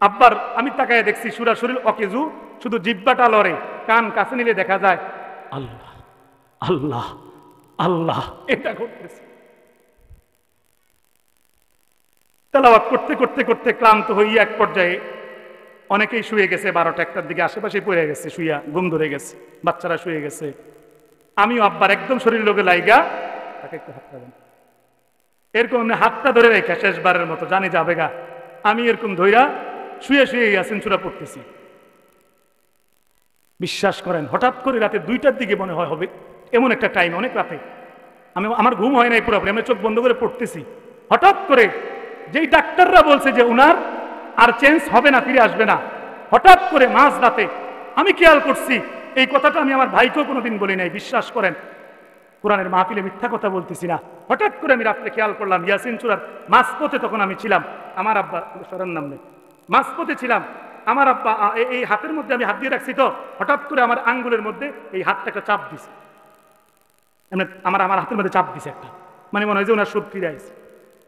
আব্বার আমি তাকায় দেখছি সূরা শরীর অকেজু, শুধু জিহ্বাটা লড়ে, কান কাছে নিলে দেখা যায় আল্লাহ আল্লাহ আল্লাহ, এটা করতেছে। তেলাওয়াত করতে করতে করতে ক্লান্ত হইয়া এক পর্যায়ে অনেকেই শুয়ে গেছে 12টা 1টার দিকে, আশেপাশে পড়ে গেছে, শুইয়া ঘুম ধরে গেছে, বাচ্চারা শুয়ে গেছে। আমিও আব্বার একদম শরীর লোকে লাইগা তাকে একটু হাতটা দেন, এরকম হাতটা ধরে রেখে শেষবারের মতো, জানি যাবে গা, আমি এরকম ধইরা শুয়ে শুয়ে ইয়াসিন সূরা পড়তেছি। বিশ্বাস করেন হঠাৎ করে রাতে 2টার দিকে মনে হয় হবে, এমন একটা টাইম, অনেক রাতে, আমার ঘুম হয় নাই পুরোপুরি, আমি চোখ বন্ধ করে পড়তেছি। হঠাৎ করে যেই ডাক্তাররা বলছে যে উনার আর চেঞ্জ হবে না, ফিরে আসবে না, হঠাৎ করে মাঝ রাতে আমি খেয়াল করছি। এই কথাটা আমি আমার ভাইকেও কোনোদিন বলি নাই, বিশ্বাস করেন, কোরআনের মাহফিলে মিথ্যা কথা বলতেছি না। হঠাৎ করে আমি রাত্রে খেয়াল করলাম ইয়াসিন সূরার মাঝপথে, তখন আমি ছিলাম, আমার আব্বা সরার নাম নেই, মাঝপথে ছিলাম, আমার আব্বা এই হাতের মধ্যে আমি হাত দিয়ে রাখছি, তো হঠাৎ করে আমার আঙ্গুলের মধ্যে এই হাতটা একটা চাপ দিছে, আমার হাতের মধ্যে চাপ দিছে একটা, মানে মনে হয় যে ওনার সুদ ফিরে আইছে।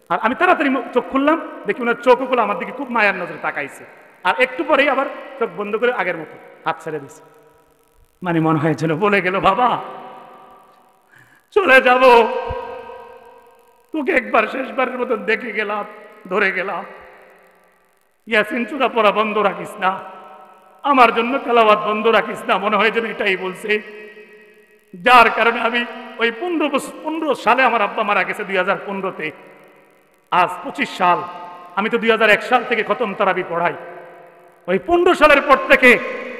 আর আমি তাড়াতাড়ি চোখ খুললাম, দেখি ওনার চোখগুলো আমার দিকে খুব মায়ার নজরে তাকাইছে, আর একটু পরেই আবার চোখ বন্ধ করে আগের মতো হাত ছেড়ে দিছে। মানে মনে হয় যেন বলে গেল, বাবা চলে যাব, তোকে একবার শেষবারের মতো দেখে গেলাম, ধরে গেলাম, ইয়াসিন সূরা পড়া বন্ধ রাখিস না, আমার জন্য তেলাওয়াত বন্ধ রাখিস না। মনে হয় যেন এটাই বলছে, যার কারণে আমি ওই 15 সালে আমার আব্বা মারা গেছে 2015-তে, আজ 25 সাল, আমি তো 2001 সাল থেকে খতম তারাবি পড়াই। ওই 15 সালের পর থেকে,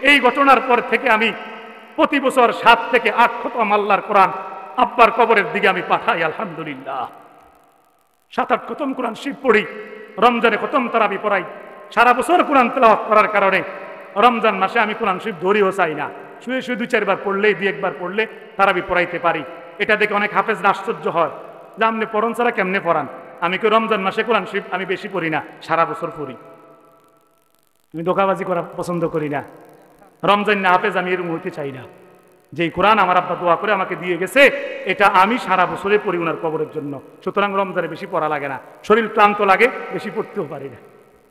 এই ঘটনার পর থেকে আমি প্রতি বছর 7 থেকে 8 খতম আল্লাহর কোরআন আব্বার কবরের দিকে আমি পাঠাই। আলহামদুলিল্লাহ 7-8 খতম কোরআন শরীফ পড়ি, রমজানে খতম তারাবি পড়াই। সারা বছর কোরআন তেলাওয়াত করার কারণে রমজান মাসে আমি কোরআন শরীফ ধরিও চাই না, শুয়ে শুয়ে 2-4 বার পড়লেই, 2-1 বার পড়লে তারাবি পড়াইতে পারি। এটা দেখে অনেক হাফেজরা আশ্চর্য হয় যে আপনি পড়ন ছাড়া কেমনে পড়ান। আমি কি রমজান মাসে কোরআন শরীফ আমি বেশি পড়ি না, সারা বছর পড়ি। আমি ধোঁকাবাজি করা পছন্দ করি না, রমজান না হাফেজ আমি এরকম হইতে চাই না। যেই কোরআন আমার আব্বা দোয়া করে আমাকে দিয়ে গেছে, এটা আমি সারা বছরে পড়ি ওনার কবরের জন্য। সুতরাং রমজানে বেশি পড়া লাগে না, শরীর ক্লান্ত লাগে, বেশি পড়তেও পারি না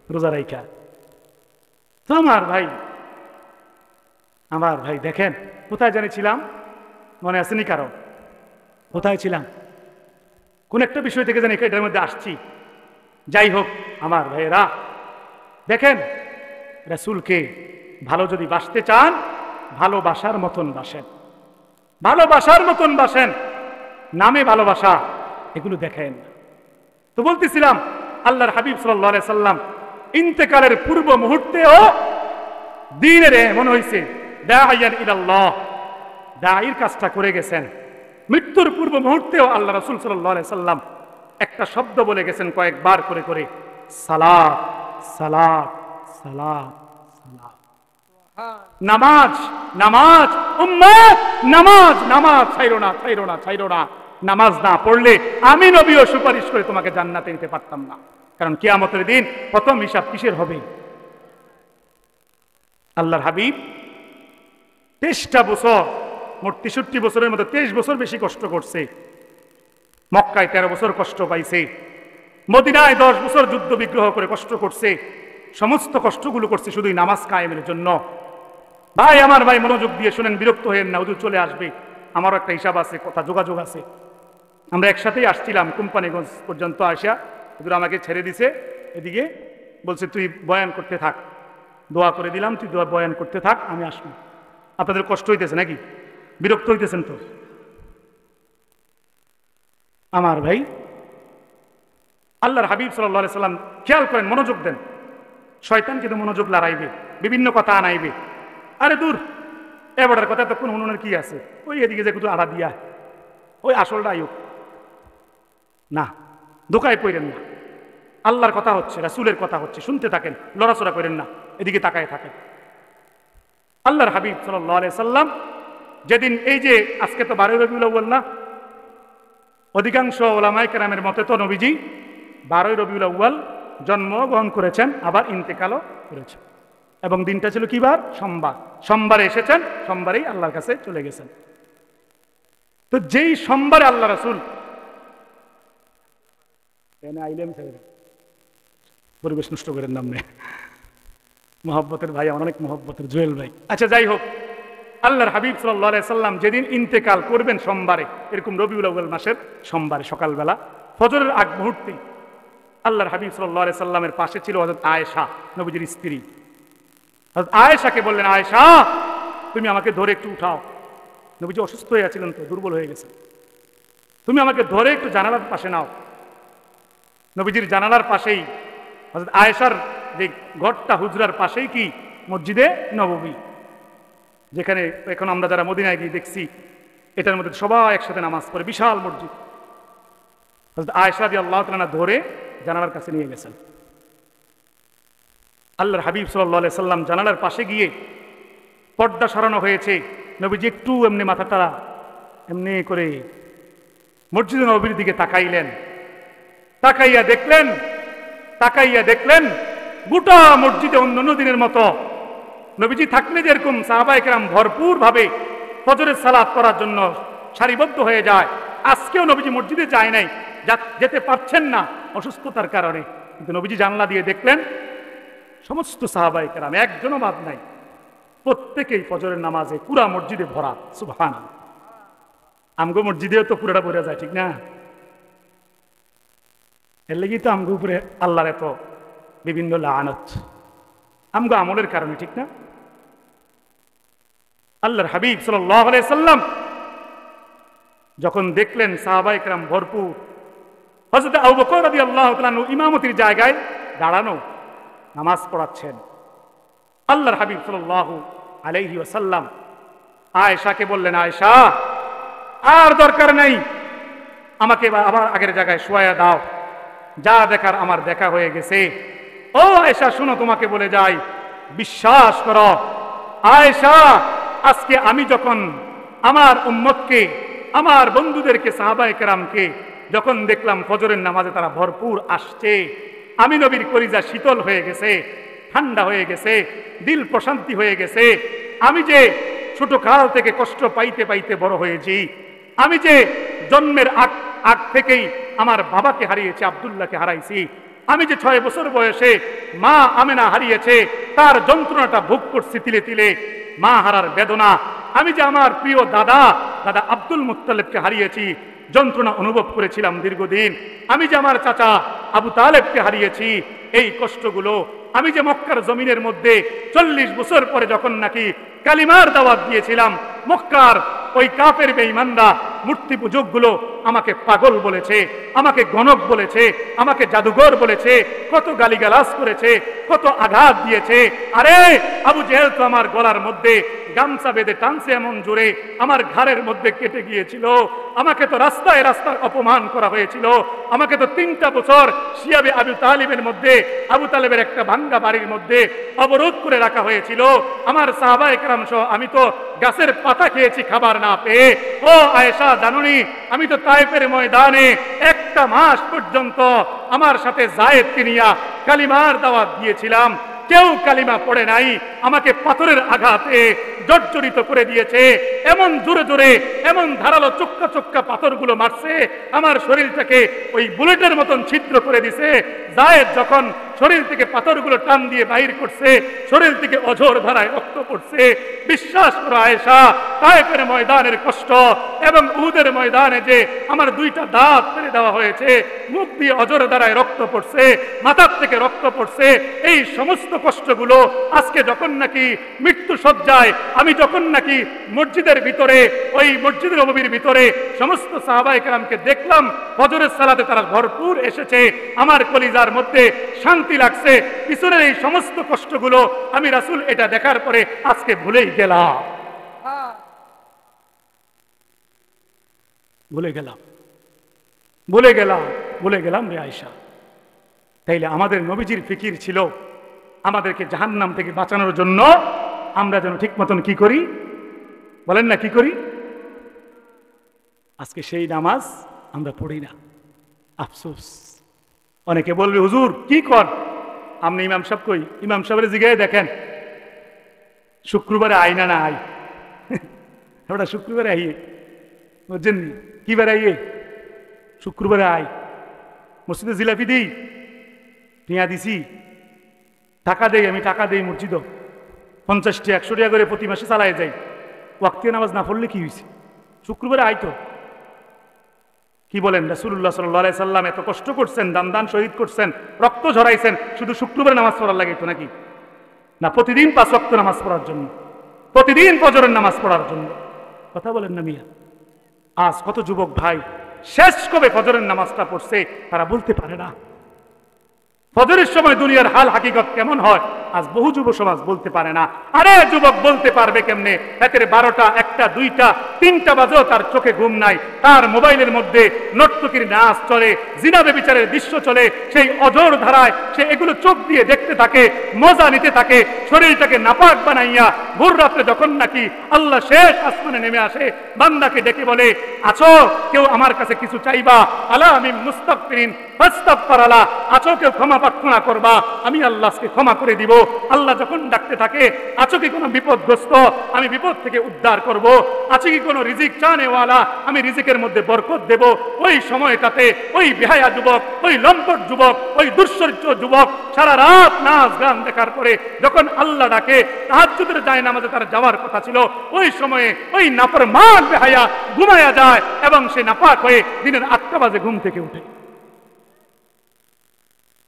রোজা রাইখা। তো আমার ভাই দেখেন কোথায় জানিছিলাম, মনে আসেনি কারো? কোথায় ছিলাম? কোন একটা বিষয় থেকে জানি এটার মধ্যে আসছি। যাই হোক আমার ভাইয়েরা, দেখেন রাসূলকে ভালো যদি বাসতে চান, ভালোবাসার মতন বাসেন, ভালোবাসার মতন বাসেন, নামে ভালোবাসা এগুলো দেখেন। তো বলতেছিলাম আল্লাহর হাবিব সাল্লাল্লাহু আলাইহি সাল্লাম ইন্তেকালের পূর্ব মুহূর্তেও দ্বীনের মনে হয়েছে দাঈয়ান ইলাল্লাহ, দাঈর কাজটা করে গেছেন। মৃত্যুর পূর্ব মুহূর্তেও আল্লাহ রাসূল সাল্লাল্লাহু আলাইহি সাল্লাম একটা শব্দ বলে গেছেন কয়েকবার করে করে, সালাত সালাত সালাত সালাত, নামাজ নামাজ, উম্মত নামাজ নামাজ, ছাইরো না ছাইরো না ছাইরো না। নামাজ না পড়লে আমি নবীও সুপারিশ করে তোমাকে জান্নাতে নিতে পারতাম না, কারণ কিয়ামতের দিন প্রথম হিসাব কিসের হবে? আল্লাহর হাবিব 23টা বছর, মোট 63 বছরের মধ্যে 23 বছর বেশি কষ্ট করছে। মক্কায় 13 বছর কষ্ট পাইছে, মদিনায় 10 বছর যুদ্ধ বিগ্রহ করে কষ্ট করছে। সমস্ত কষ্টগুলো করছে শুধুই নামাজ কায়েমের জন্য। ভাই আমার ভাই মনোযোগ দিয়ে শুনেন, বিরক্ত হয়েন না, হুজুর চলে আসবে, আমারও একটা হিসাব আছে, কথা যোগাযোগ আছে। আমরা একসাথেই আসছিলাম কোম্পানিগঞ্জ পর্যন্ত, আসা হুজুর আমাকে ছেড়ে দিছে, এদিকে বলছে তুই বয়ান করতে থাক, দোয়া করে দিলাম, তুই দোয়া বয়ান করতে থাক, আমি আসবো। আপনাদের কষ্ট হইতেছে নাকি? বিরক্ত হইতেছেন তো? আমার ভাই আল্লাহর হাবিব সাল্লাল্লাহু আলাইহি সাল্লাম খেয়াল করেন, মনোযোগ দেন। শয়তান কিন্তু মনোযোগ লড়াইবে, বিভিন্ন কথা আনাইবে। আরে দূর, এবারের কথা তো কোন হুননের কি আছে, ওই এদিকে যে একটু আড়া দিয়া, ওই আসলটা আয়ুক না, ধোকায় পড়েন না। আল্লাহর কথা হচ্ছে, রাসূলের কথা হচ্ছে, শুনতে থাকেন, লড়াচড়া করেন না, এদিকে তাকায় থাকেন। আল্লাহর হাবিব সাল্লাল্লাহু আলাইহি সাল্লাম যেদিন, এই যে আজকে তো 12 রবিউল আউয়াল না, অধিকাংশ ওলামায়ে কেরামের মতে তো নবীজি 12 রবিউল আউয়াল জন্মগ্রহণ করেছেন, আবার ইন্তেকালও করেছেন, এবং দিনটা ছিল কি বার? সোমবার। সোমবারে এসেছেন, সোমবারেই আল্লাহর কাছে চলে গেছেন। তো যেই সোমবারে আল্লাহ রাসূল পরিবেশ নষ্ট করেন নামনে, মহব্বতের ভাই, আমার অনেক মহব্বতের জুয়েল ভাই। আচ্ছা যাই হোক, আল্লাহর হাবিব সাল্লাল্লাহু আলাইহি সাল্লাম যেদিন ইন্তেকাল করবেন সোমবারে, এরকম রবিউল আউয়াল মাসের সোমবারে সকালবেলা ফজরের আগ মুহূর্তে আল্লাহর হাবিব সাল্লাল্লাহু আলাইহি সাল্লামের পাশে ছিল হযরত আয়েশা, নবীজির স্ত্রী। হযরত আয়েশাকে বললেন, আয়েশা তুমি আমাকে ধরে একটু উঠাও। নবীজি অসুস্থ হয়ে আছিলেন, তো দুর্বল হয়ে গেছেন, তুমি আমাকে ধরে একটু জানালার পাশে নাও। নবীজির জানালার পাশেই হযরত আয়েশার যে ঘরটা, হুজরার পাশেই কি মসজিদে নববী, যেখানে এখন আমরা যারা মদিনায় গিয়ে দেখছি, এটার মধ্যে সবাই একসাথে নামাজ পড়ে, বিশাল মসজিদ। হযরত আয়েশা রাদিয়াল্লাহু তাআলা ধরে জানালার কাছে নিয়ে গেছেন। আল্লাহর হাবিব সাল্লাল্লাহু আলাইহি সাল্লাম জানালার পাশে গিয়ে, পর্দা সরানো হয়েছে, নবীজি একটু এমনি মাথাটা এমনি করে মসজিদে নববীর দিকে তাকাইলেন। তাকাইয়া দেখলেন গোটা মসজিদে অন্যান্য দিনের মতো নবীজি থাকলে যেরকম সাহাবায়ে কেরাম ভরপুর ভাবে ফজরের সালাত করার জন্য সারিবদ্ধ হয়ে যায়, আজকেও নবীজি মসজিদে যায় নাই, যেতে পারছেন না অসুস্থতার কারণে। কিন্তু নবীজি জানলা দিয়ে দেখলেন সমস্ত সাহাবায়ে কেরাম একজনও বাদ নাই, প্রত্যেকেই ফজরের নামাজে পুরা মসজিদে ভরা। সুবহানাল্লাহ। আমগো মসজিদেও তো পুরোটা ভরে যায়, ঠিক না? এর লাগি তো আমগো উপরে আল্লাহর এত বিভিন্ন লানত, আমগো আমলের কারণে, ঠিক না? আল্লাহর হাবিব সাল্লাল্লাহু আলাইহি সাল্লাম যখন দেখলেন সাহাবায়ে কেরাম ভরপুর, হযরত আবু বকর রাদিয়াল্লাহু তাআলা ইমামতির জায়গায় দাঁড়ানো নামাজ পড়াচ্ছেন। আল্লাহর হাবিব সাল্লাল্লাহু আলাইহি ওয়াসাল্লাম আয়েশাকে বললেন, আয়েশা আর দরকার নাই, আমাকে আবার আগের জায়গায় শোয়া দাও, যা দেখার আমার দেখা হয়ে গেছে। ও আয়েশা শুনো, তোমাকে বলে যাই, বিশ্বাস করো আয়েশা, আজকে আমি যখন আমার উম্মতকে, আমার বন্ধুদেরকে, সাহাবায়ে কেরামকে যখন দেখলাম ফজরের নামাজে তারা ভরপুর আসছে, আমি নবীর কলিজা শীতল হয়ে গেছে, ঠান্ডা হয়ে গেছে, দিল প্রশান্তি হয়ে গেছে। আমি যে ছোট কাল থেকে কষ্ট পাইতে পাইতে বড় হয়েছি, আমি যে জন্মের আগ থেকেই আমার বাবাকে হারিয়েছি, আব্দুল্লাহকে হারাইছি, আমি যে 6 বছর বয়সে মা আমেনা হারিয়েছে, তার যন্ত্রণাটা ভোগ করছি তিলে তিলে, মা হারার বেদনা। আমি যে আমার প্রিয় দাদা আব্দুল মুত্তালিবকে হারিয়েছি, যন্ত্রণা অনুভব করেছিলাম দীর্ঘদিন। আমি যে আমার চাচা আবু তালেবকে হারিয়েছি, এই কষ্টগুলো। আমি যে মক্কার জমিনের মধ্যে 40 বছর পরে যখন নাকি কালিমার দাওয়াত দিয়েছিলাম, মক্কার ওই কাফের বেঈমানরা, মূর্তি পূজকগুলো আমাকে পাগল বলেছে, আমাকে গণক বলেছে, আমাকে জাদুঘর বলেছে, কত গালিগালাজ করেছে, কত আঘাত দিয়েছে। আরে আবু জেহেল তো আমার গলার মধ্যে গামছা বেঁধে টানছে এমন জোরে, আমার ঘাড়ের মধ্যে কেটে গিয়েছিল। আমাকে তো রাস্তায় রাস্তায় অপমান করা হয়েছিল। আমাকে তো 3টা বছর শিয়াবে আবু তালিবের মধ্যে, আবু তালেবের একটা ভাঙ্গা বাড়ির মধ্যে অবরোধ করে রাখা হয়েছিল। আমার সাহাবায়ে কেরাম সহ আমি তো গাছের পাতা খেয়েছি খাবার না পেয়ে। ও আয়েশা জানুনি, আমি তো তায়েফের ময়দানে 1টা মাস পর্যন্ত আমার সাথে যায়েদকে নিয়া কালিমার দাওয়াত দিয়েছিলাম, কেউ কালিমা পড়ে নাই। আমাকে পাথরের আঘাতে জর্জরিত করে দিয়েছে, এমন জোরে জোরে, এমন ধারালো চোক্কা চোক্কা পাথরগুলো মারছে, আমার শরীরটাকে ওই বুলেটের মতন ছিদ্র করে দিছে। যায়েদ যখন শরীর থেকে পাথরগুলো টান দিয়ে বাহির করছে, শরীর থেকে অঝোর ধারায় রক্ত পড়ছে। বিশ্বাস করো আয়েশা, তায়েফের ময়দানের কষ্ট এবং উহুদের ময়দানে যে আমার 2টা দাঁত ফেলে দেওয়া হয়েছে, মুখ দিয়ে অঝোর ধারায় রক্ত পড়ছে, মাথার থেকে রক্ত পড়ছে, এই সমস্ত কষ্টগুলো আজকে যখন নাকি মৃত্যু সজ্জায়, আমি যখন নাকি মসজিদের ভিতরে, ওই মসজিদের নববীর ভিতরে সমস্ত সাহাবায়ে কেরামকে দেখলাম, ফজরের সালাতে তারা ভরপুর এসেছে, আমার কলিজার মধ্যে শান্তি লাগছে। পিছনের এই সমস্ত কষ্টগুলো আমি রাসূল এটা দেখার পরে আজকে ভুলে গেলাম রে আয়েশা। তাইলে আমাদের নবীজির ফিকির ছিল আমাদেরকে জাহান্নাম থেকে বাঁচানোর জন্য আমরা যেন ঠিক মতন কি করি, বলেন না, কি করি? আজকে সেই নামাজ আমরা পড়ি না, আফসোস। অনেকে বলবে হুজুর কি কর আপনি, ইমাম সাহেব কই? ইমাম সাহেবের জিগায় দেখেন শুক্রবারে আই না আই। ওটা শুক্রবারে আইয়ে, বুঝছেন কি বার আইয়ে? শুক্রবারে আই। মসজিদে জিলাপি দিই, টিয়া দিছি, টাকা দেই, আমি টাকা দেই মসজিদ 50 টাকা 100 টাকা করে প্রতি মাসে চালায় যাই। ওয়াক্তে নামাজ না পড়লে কি হয়েছে? শুক্রবারে আইতো। কি বলেন? রাসূলুল্লাহ সাল্লাল্লাহু আলাইহি সাল্লাম এত কষ্ট করছেন, দান শহীদ করছেন, রক্ত ঝরাইছেন, শুধু শুক্রবারে নামাজ পড়ার লাগে তো নাকি? না প্রতিদিন 5 ওয়াক্ত নামাজ পড়ার জন্য, প্রতিদিন ফজরের নামাজ পড়ার জন্য? কথা বলেন না মিয়া। আজ কত যুবক ভাই শেষ কবে ফজরের নামাজটা পড়ছে তারা বলতে পারে না। ফজরের সময় দুনিয়ার হাল হাকিকত কেমন হয় আজ বহু যুব সমাজ বলতে পারে না। আরে যুবক বলতে পারবে কেমনে? রাতের 12টা 1টা 2টা 3টা বাজেও তার চোখে ঘুম নাই, তার মোবাইলের মধ্যে নর্তকীর নাচ চলে, জিনা ব্যভিচারের দৃশ্য চলে, সেই অজর ধারায় সে এগুলো চোখ দিয়ে দেখতে থাকে, মজা নিতে থাকে, শরীরটাকে নাপাক বানাইয়া ভোর রাত্রে যখন নাকি আল্লাহ শেষ আসমানে নেমে আসে, বান্দাকে ডেকে বলে, আছো কেউ আমার কাছে কিছু চাইবা? আলা আমি মুস্তাগফিরিন ফাস্তাগফিরালা, আছো কেউ ক্ষমা প্রার্থনা করবা, আমি আল্লাহকে ক্ষমা করে দিব। আল্লাহ যখন ডাকতে থাকে, আছো কি কোনো বিপদগ্রস্ত, আমি বিপদ থেকে উদ্ধার করব, আছে কি কোনো রিজিক চানেওয়ালা, আমি রিজিকের মধ্যে বরকত দেব। ওই সময়টাতে ওই বেহায়া যুবক, ওই লম্পট যুবক, ওই দুশ্চরিত্র যুবক সারা রাত নাচ গান দেখার পরে যখন আল্লাহ ডাকে, তাহাজ্জুদের জায়নামাজে তার যাওয়ার কথা ছিল, ওই সময়ে ওই নাফরমান বেহায়া ঘুমায়া যায় এবং সে নাপাক হয়ে দিনের 8টা বাজে ঘুম থেকে উঠে।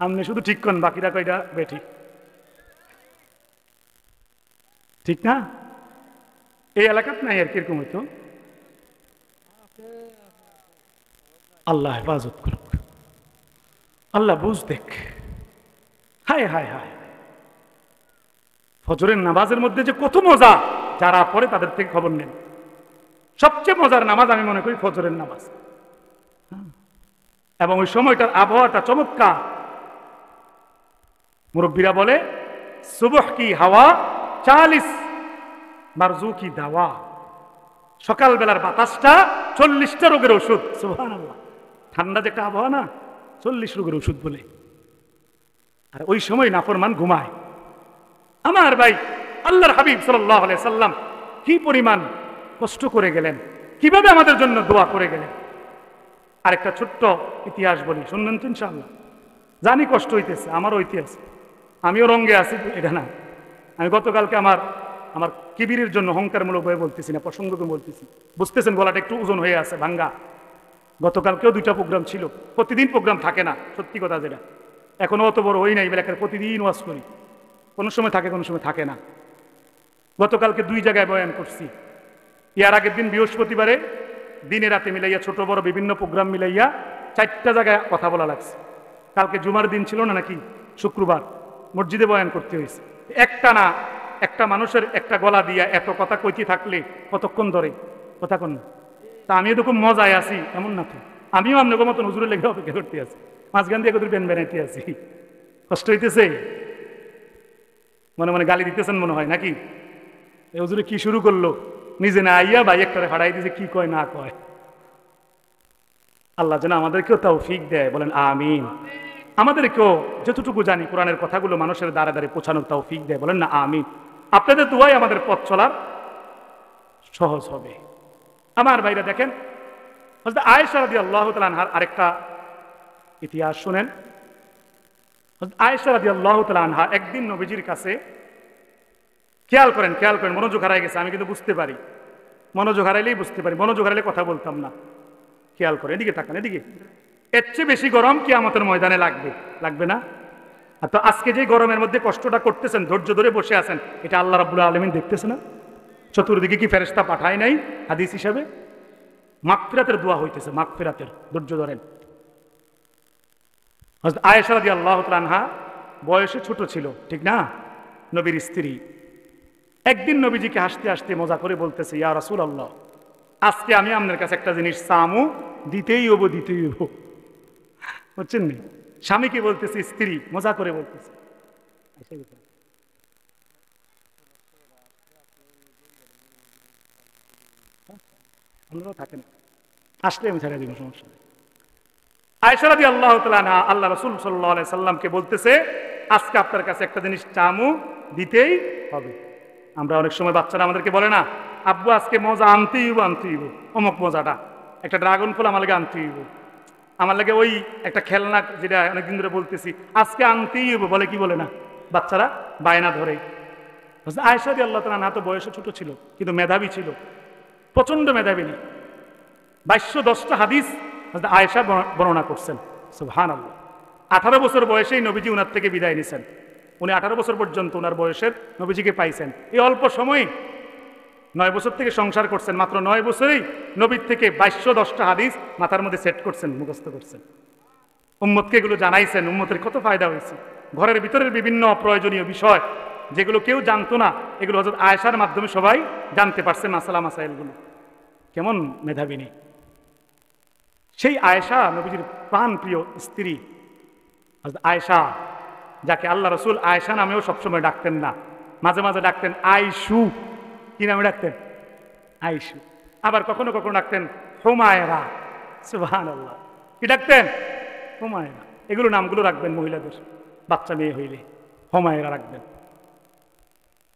আপনি শুধু ঠিক করেন, বাকিরা কয়টা বেঠিক, ঠিক না? এই এলাকাত নাই আর কিরকম হইতো। আল্লাহ হেফাজত করুক, আল্লাহ বুঝ দেখ। হায় হায় হায়, ফজরের নামাজের মধ্যে যে কত মজা, যারা পড়ে তাদের থেকে খবর নেন। সবচেয়ে মজার নামাজ আমি মনে করি ফজরের নামাজ, এবং ওই সময়টার আবহাওয়াটা চমৎকার। মুরব্বীরা বলে, সুবহ কি হাওয়া 40 মারজু কি দাওয়া, সকালবেলার বাতাসটা 40টা রোগের ওষুধ। সুবহানাল্লাহ, ঠান্ডা যেটা আবহাওয়া না, 40 রোগের ওষুধ বলে। আর ওই সময় নাফরমান ঘুমায়। আমার ভাই আল্লাহর হাবিব সাল্লাল্লাহু আলাইহি সাল্লাম কি পরিমাণ কষ্ট করে গেলেন, কিভাবে আমাদের জন্য দোয়া করে গেলেন। আরেকটা ছোট্ট ইতিহাস বলি, শুনবেন তো ইনশাআল্লাহ? জানি কষ্ট হইতেছে, আমারও ইতিহাস, আমিও রঙ্গে আছি, এটা না। আমি গতকালকে আমার কিবিরের জন্য অহংকারমূলক ভাবে বলতেছি না, প্রসঙ্গকে বলতেছি, বুঝতেছেন গলাটা একটু ওজন হয়ে আছে, ভাঙ্গা। গতকালকেও 2টা প্রোগ্রাম ছিল, প্রতিদিন প্রোগ্রাম থাকে না, সত্যি কথা যেটা। এখনো অত বড় হই নাই, এলাকার প্রতিদিন ওয়াজ করি, কোনো সময় থাকে কোনো সময় থাকে না। গতকালকে 2 জায়গায় বয়ান করছি। ইয়ার আগের দিন বৃহস্পতিবারে দিনে রাতে মিলাইয়া, ছোট বড় বিভিন্ন প্রোগ্রাম মিলাইয়া 4টা জায়গায় কথা বলা লাগছে। কালকে জুমার দিন ছিল না নাকি, শুক্রবার, মসজিদে বয়ান করতে হয়েছে। একটা না, একটা মানুষের একটা গলা দিয়া এত কথা কইতে থাকলে কতক্ষণ ধরে কথা কন। তা আমি এরকম মজায় আছি এমন না তো, আমিও আপনাকে মতন হুজুরের লেগে অপেক্ষা করতে আছি, মাঝখান দিয়ে কত বেন বেনাইতে আছি। কষ্ট হইতেছে, মনে মনে গালি দিতেছেন মনে হয় নাকি? এই হুজুরে কি শুরু করলো, নিজে না আইয়া ভাই একটারে হারাই দিয়েছে, কি কয় না কয়। আল্লাহ যেন আমাদেরকেও তৌফিক দেয়, বলেন আমিন। আমাদেরকেও যতটুকু জানি কোরআনের কথাগুলো মানুষের দ্বারে দ্বারে পৌঁছানোর তৌফিক দেয়, বলেন না আমিন। আপনাদের দোয়াই আমাদের পথ চলার সহজ হবে। আমার ভাইরা দেখেন, হযরত আয়েশা রাদিয়াল্লাহু তাআলা আনহার আরেকটা ইতিহাস শুনেন। হযরত আয়েশা রাদিয়াল্লাহু তাআলা আনহা একদিন নবীজির কাছে, খেয়াল করেন মনোযোগ হারাই গেছে, আমি কিন্তু বুঝতে পারি, মনোযোগ হারাইলেই বুঝতে পারি, মনোযোগ হারাইলে কথা বলতাম না। খেয়াল করেন, এদিকে তাকান, এদিকে। এর চেয়ে বেশি গরম কিয়ামতের ময়দানে লাগবে না? আর তো আজকে যে গরমের মধ্যে কষ্টটা করতেছেন, ধৈর্য ধরে বসে আছেন, এটা আল্লাহ রাব্বুল আলামিন দেখতেছে না? চতুর্দিকে কি ফেরেশতা পাঠায় নাই হাদিস হিসাবে? মাগফিরাতের দোয়া হইতেছে, মাগফিরাতের, ধৈর্য ধরেন। হযরত আয়েশা রাদিয়াল্লাহু তাআলা আনহা বয়সে ছোট ছিল, ঠিক না? নবীর স্ত্রী। একদিন নবীজিকে হাসতে হাসতে মজা করে বলতেছে, ইয়া রাসূলুল্লাহ, আজকে আমি আপনার কাছে একটা জিনিস চামু, দিতেই হবো। বুঝছেন নি? স্বামীকে বলতেছে, স্ত্রী মজা করে বলতেছে। থাকেন, আসলে আমি ছেড়ে দিব, সমস্যা নেই। আয়েশা রাদিয়াল্লাহু তাআলা আনহা আল্লাহ রাসূল সাল্লাল্লাহু আলাইহি সাল্লামকে বলতেছে, আজকে আপনার কাছে একটা জিনিস চামু, দিতেই হবে। আমরা অনেক সময় বাচ্চারা আমাদেরকে বলে না, আব্বু আজকে মজা আনতেই হইব, অমুক মজাটা, একটা ড্রাগন ফল আমার লাগে আনতেই হইব, আমার লাগে ওই একটা খেলনা, যেটা অনেকদিন ধরে বলতেছি, আজকে আনতেই হইব, বলে কি বলে না বাচ্চারা, বায়না ধরে। আয়েশা রাদিয়াল্লাহু তাআলা আনহা তো বয়সে ছোট ছিল, কিন্তু মেধাবী ছিল, প্রচন্ড মেধাবী। 2210টা হাদিস আয়েশা বর্ণনা করছেন। সুবহানাল্লাহ। 18 বছর বয়সেই নবীজি উনার থেকে বিদায় নিছেন। উনি 18 বছর পর্যন্ত ওনার বয়সের নবীজিকে পাইছেন। এই অল্প সময়ে 9 বছর থেকে সংসার করছেন, মাত্র 9 বছরেই নবীর থেকে 2210টা হাদিস মাথার মধ্যে সেট করছেন, মুখস্থ করছেন, উম্মতকে এগুলো জানাইছেন। উম্মতের কত ফায়দা হয়েছে। ঘরের ভিতরের বিভিন্ন প্রয়োজনীয় বিষয় যেগুলো কেউ জানতো না, এগুলো হযরত আয়েশার মাধ্যমে সবাই জানতে পারছেন। মাসালা মাসাইলগুলো কেমন মেধাবিনী সেই আয়েশা, নবীজির প্রাণ প্রিয় স্ত্রী হযরত আয়েশা, যাকে আল্লাহ রসুল আয়েশা নামেও সবসময় ডাকতেন না, মাঝে মাঝে ডাকতেন আইসু। কি নামে ডাকতেন? আইসু। আবার কখনো কখনো ডাকতেন হুমায়রা। সুবহানাল্লাহ। কি ডাকতেন? হুমায়রা। এগুলো নামগুলো রাখবেন মহিলাদের, বাচ্চা মেয়ে হইলে হুমায়রা রাখবেন।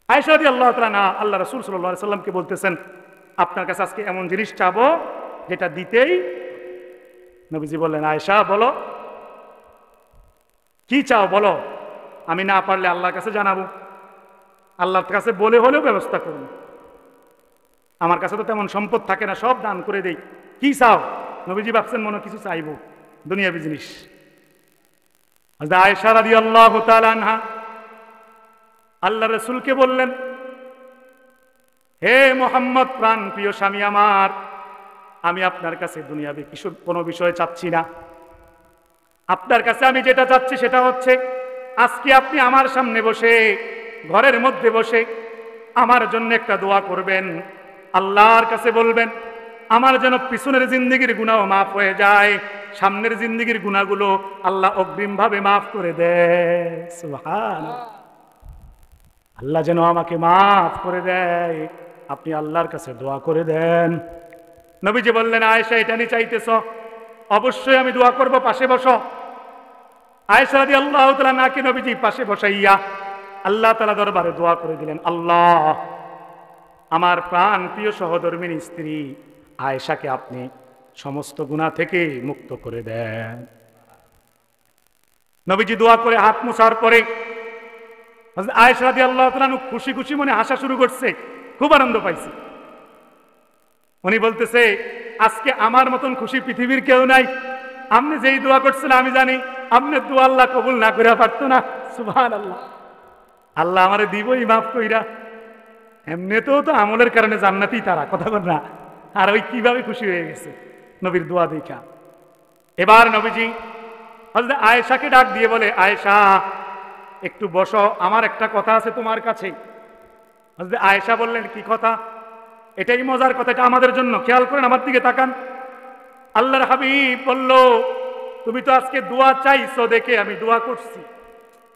আয়েশা রাদিয়াল্লাহু তাআলা না, আল্লাহ রাসূল সাল্লাল্লাহু আলাইহি সাল্লামকে বলতেছেন, আপনার কাছে আজকে এমন জিনিস চাবো যেটা দিতেই। নবীজি বললেন, আয়েশা বলো, কি চাও বলো, আমি না পারলে আল্লাহর কাছে জানাবো, আল্লাহর কাছে বলে হলেও ব্যবস্থা করুন। আমার কাছে তো তেমন সম্পদ থাকে না, সব দান করে দেই। কি চাও? নবীজি ভাবছেন মনে কিছু চাইবো, দুনিয়াবি জিনিস। আয়েশা রাদিয়াল্লাহু তাআলা আনহা আল্লাহ রাসূলকে বললেন, হে মুহাম্মদ, প্রাণ প্রিয় স্বামী আমার, আমি আপনার কাছে দুনিয়াবি কিছু কোনো বিষয় চাচ্ছি না। আপনার কাছে আমি যেটা চাচ্ছি সেটা হচ্ছে, আজকে আপনি আমার সামনে বসে, ঘরের মধ্যে বসে আমার জন্য একটা দোয়া করবেন। আল্লাহর কাছে বলবেন আমার যেন পিছনের জিন্দেগির গুনাহ মাফ হয়ে যায়, সামনের জিন্দেগির গুনাহগুলো আল্লাহ অগ্রিম ভাবে মাফ করে দেয়। সুবহানাল্লাহ। আল্লাহ যেন আমাকে মাফ করে দেয়, আপনি আল্লাহর কাছে দোয়া করে দেন। নবীজি বললেন, আয়েশা এটা নিয়ে চাইতেছ? অবশ্যই আমি দোয়া করব, পাশে বসো। আয়েশা রাদিয়াল্লাহু তাআলা নাকি নবীজি পাশে বসাইয়া আল্লাহ তাআলা দরবারে দোয়া করে দিলেন, আল্লাহ, আমার প্রাণ প্রিয় সহধর্মিণী স্ত্রী আয়েশাকে আপনি সমস্ত গুনাহ থেকে মুক্ত করে দেন। নবীজি দোয়া করে হাত মোছার পরে হযরত আয়েশা রাদিয়াল্লাহু তাআলা খুশি খুশি মনে হাসা শুরু করছে, খুব আনন্দ পাইছে। উনি বলতেছে, আজকে আমার মতন খুশি পৃথিবীর কেউ নাই। আপনি যেই দোয়া করছেন আমি জানি আপনার দোয়া আল্লাহ কবুল না করে পারতো না। সুবহানাল্লাহ। আল্লাহ আমারে দিবই মাফ কইরা। এমনিতেও তো আমলের কারণে জান্নাতি তারা, কথা বল না। আর ওই কিভাবে খুশি হয়ে গেছে নবীর দোয়া দেখা। এবার নবীজি হযরত আয়েশাকে ডাক দিয়ে বলে, আয়েশা একটু বসো, আমার একটা কথা আছে তোমার কাছে। হযরত আয়েশা বললেন, কি কথা? এটাই মজার কথা, এটা আমাদের জন্য। খেয়াল করেন, আমার দিকে তাকান। আল্লাহর হাবিব বলল, তুমি তো আজকে দোয়া চাইছো দেখে আমি দোয়া করছি।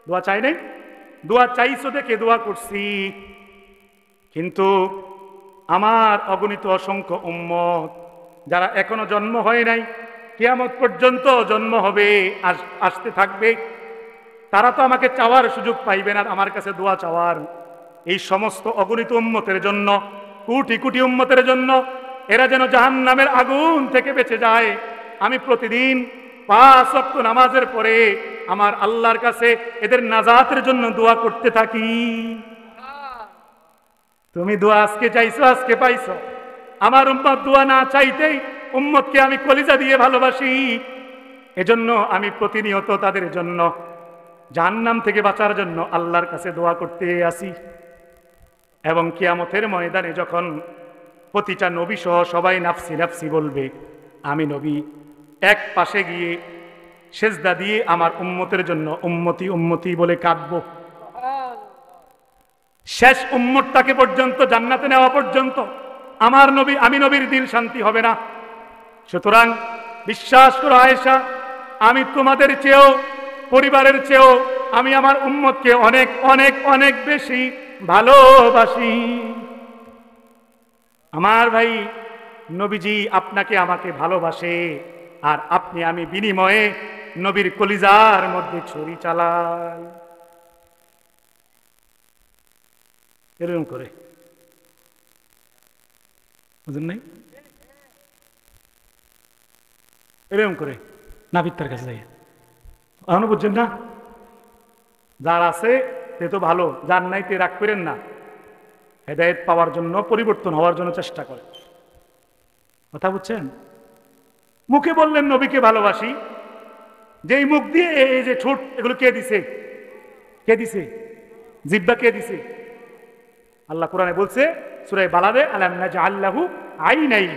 দোয়া চাই নাই, দোয়া চাইছো দেখে দোয়া করছি। কিন্তু আমার অগণিত অসংখ্য উম্মত যারা এখনো জন্ম হয় নাই, কিয়ামত পর্যন্ত জন্ম হবে, আসতে থাকবে, তারা তো আমাকে চাওয়ার সুযোগ পাইবে না, আমার কাছে দোয়া চাওয়ার। এই সমস্ত অগণিত উম্মতের জন্য, কোটি কোটি উম্মতের জন্য, এরা যেন জাহান্নামের আগুন থেকে বেঁচে যায়, আমি প্রতিদিন 5 ওয়াক্ত নামাজের পরে আমার আল্লাহর কাছে এদের নাজাতের জন্য দোয়া করতে থাকি। তুমি দোয়া আজকে চাইছো, আজকে পাইছো। আমার উম্মত দোয়া না চাইতেই উম্মতকে আমি কলিজা দিয়ে ভালোবাসি। এজন্য আমি প্রতিনিয়ত তাদের জন্য জাহান্নাম থেকে বাঁচার জন্য আল্লাহর কাছে দোয়া করতে আসি। এবং কিয়ামতের ময়দানে যখন প্রতিটা নবী সহ সবাই নাফসি নাফসি বলবে, আমি নবী এক পাশে গিয়ে সেজদা দিয়ে আমার উম্মতের জন্য উম্মতি উম্মতি বলে কাঁদবো। শেষ উম্মতটাকে পর্যন্ত জান্নাতে নেওয়া পর্যন্ত আমার নবী, আমি নবীর দিল শান্তি হবে না। সুতরাং বিশ্বাস করো আয়েশা, আমি তোমাদের চেয়েও, পরিবারের চেয়েও আমি আমার উম্মতকে অনেক অনেক অনেক বেশি ভালোবাসি। আমার ভাই, নবীজি আপনাকে আমাকে ভালোবাসে, আর আপনি আমি বিনিময়ে নবীর কলিজার মধ্যে ছুরি চালাই। এরকম করে, বুঝলেন নাই? এরকম করে নাবিত্তার কাছে যাই, এখনো বুঝছেন না? যার আছে সে তো ভালো, যার নাই তে রাগ করেন না। হেদায়েত পাওয়ার জন্য, পরিবর্তন হওয়ার জন্য চেষ্টা করে। কথা বুঝছেন? মুখে বললেন নবীকে ভালোবাসি, যেই মুখ দিয়ে এই যে ঠোঁট, এগুলো কে দিছে? কে দিছে? জিহ্বা কে দিছে? আল্লাহ কোরআনে বলছে সূরা বালাদে, আলাম নাজআল লাহু আইনাইন,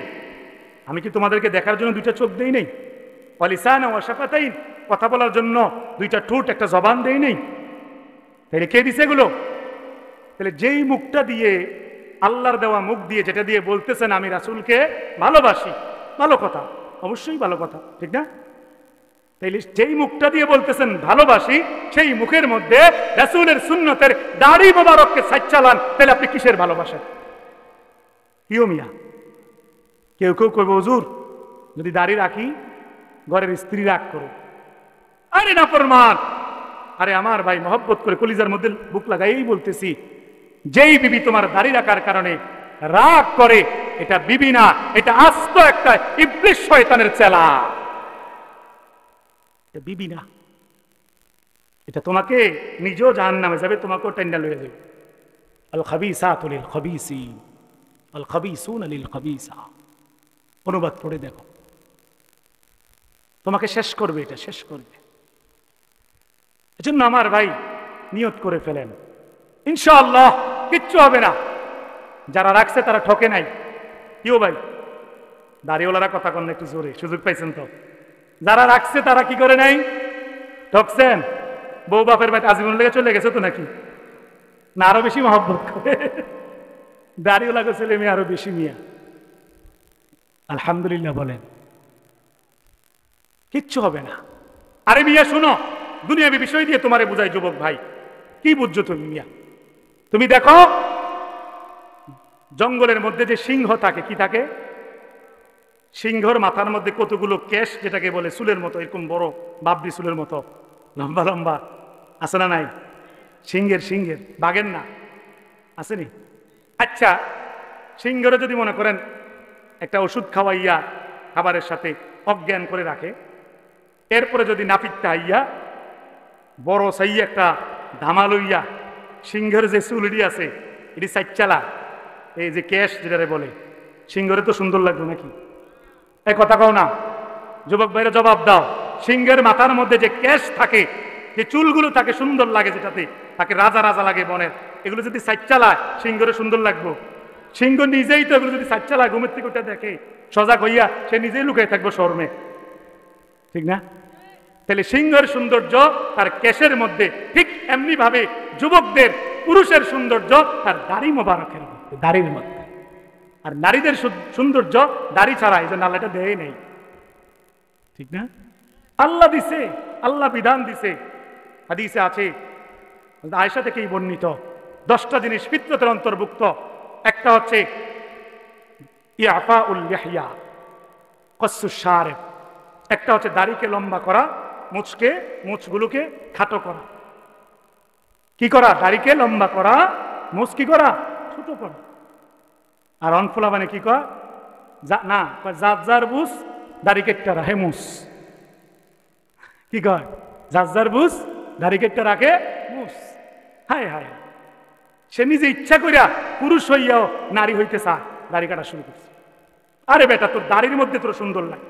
আমি কি তোমাদেরকে দেখার জন্য দুইটা চোখ দেই নাই? ওয়া লিসানা ওয়া শাফাতাইন, কথা বলার জন্য দুইটা ঠোঁট একটা জবান দেই নাই? তাহলে কে দিছে এগুলো? তাহলে যেই মুখটা দিয়ে, আল্লাহর দেওয়া মুখ দিয়ে যেটা দিয়ে বলতেছেন আমি রাসূলকে ভালোবাসি, ভালো কথা, অবশ্যই ভালো কথা, ঠিক না? তাইলে যেই মুখটা দিয়ে বলতেছেন ভালোবাসি, সেই মুখের মধ্যে রাসূলের সুন্নতের দাড়ি মোবারককে সাইজ চালান, তাহলে আপনি কিসের ভালোবাসেন? কিও মিয়া? কেউ কেউ কইব হুজুর যদি দাড়ি রাখি ঘরের স্ত্রী রাগ করো। আরে নাফরমান! আরে আমার ভাই, মহব্বত করে কলিজার মধ্যে বুক লাগাই বলতেছি, যেই বিবি তোমার দাড়ি রাখার কারণে রাগ করে, এটা বিবি না, এটা আস্ত একটা ইবলিস শয়তানের চেলা। এটা বিবি না, এটা তোমাকে নিজেও জাহান্নামে যাবে, তোমাকেও টেন্ডা লয়ে যাবে। আল খাবিসাতু লিল খাবিসিন আল খাবিসুনা লিল খাবিসা। অনুবাদ পড়ে দেখো, তোমাকে শেষ করবে, এটা শেষ করবে। এজন্য আমার ভাই নিয়ত করে ফেলেন, ইনশাআল্লাহ কিচ্ছু হবে না। যারা রাখছে তারা ঠকে নাই। কিও ভাই? দাড়িওয়ালারা কথা কন একটু জোরে, সুযোগ পাইছেন তো? যারা রাখছে তারা কি করে নাই? ঠকছেন? বউ বাপের বাড়িতে আজীবন লেগে চলে গেছে তো নাকি? না আরো বেশি মহব্বত করে? দাড়িওয়ালা ছেলে মেয়ে আরো বেশি মিয়া। আলহামদুলিল্লাহ বলেন, কিচ্ছু হবে না। আরে মিয়া শুনো, দুনিয়াবী বিষয় দিয়ে তোমারে বুঝাই যুবক ভাই, কি বুঝছো তুমি মিয়া? তুমি দেখো জঙ্গলের মধ্যে যে সিংহ থাকে, কি থাকে? সিংহর মাথার মধ্যে কতগুলো কেশ, যেটাকে বলে চুলের মতো, এরকম বড় বাবরি চুলের মতো লম্বা লম্বা, আছে না নাই? সিংহের, বাঘের না, আসেনি? আচ্ছা, সিংহরে যদি মনে করেন একটা ওষুধ খাওয়াইয়া খাবারের সাথে অজ্ঞান করে রাখে, এরপরে যদি নাপিতটা আইয়া বড় সাই একটা ধামা লইয়া সিংহের যে চুলটি আছে এটি সাইচালা, এই যে কেশ যেটারে বলে, সিংহরে তো সুন্দর লাগলো নাকি? এই কথা কও না যুবক ভাইরা, জবাব দাও। সিংহের মাথার মধ্যে যে কেশ থাকে, যে চুলগুলো থাকে, সুন্দর লাগে, যেটাতে তাকে রাজা রাজা লাগে বনের, এগুলো যদি সাইচালায় সিংহরে সুন্দর লাগবো? সিংহ নিজেই তো এগুলো যদি সাইচালায়, ঘুমের থেকে ওটা দেখে সজাগ হইয়া সে নিজেই লুকাই থাকবো শরমে, ঠিক না? তাহলে সিংহের সৌন্দর্য তার কেশের মধ্যে, ঠিক এমনি ভাবে যুবকদের, পুরুষের সৌন্দর্য তার দাড়ি মোবারকের মধ্যে, দাড়ির মধ্যে। আর নারীদের সৌন্দর্য দাড়ি ছাড়া, এই জন্য আল্লাহ এটা দেয় নেই, ঠিক না? আল্লাহ দিছে, আল্লাহ বিধান দিছে। হাদিসে আছে, আয়েশা থেকেই বর্ণিত, 10টা জিনিস ফিতরতের অন্তর্ভুক্ত। একটা হচ্ছে ইয়াফাউল লিহইয়া, কসসুশ শারিব। একটা হচ্ছে দাড়িকে লম্বা করা, মুছগুলোকে খাটো করা। কি করা? দাড়িকে লম্বা করা, মুছ কি করা? ছোট করা। আর অনফুলা মানে কি কয়? না, জাজ্জার বুঝ দাড়ি কেটে রাখে মুছ। কি কয়? জাজ্জার বুঝ দাড়ি কেটে রাখে মুছ। হায় হায়, সে নিজে ইচ্ছা করিয়া পুরুষ হইয়াও নারী হইতে চায়, দাড়ি কাটা শুরু করছে। আরে বেটা, তোর দাড়ির মধ্যে তোর সুন্দর লাগে।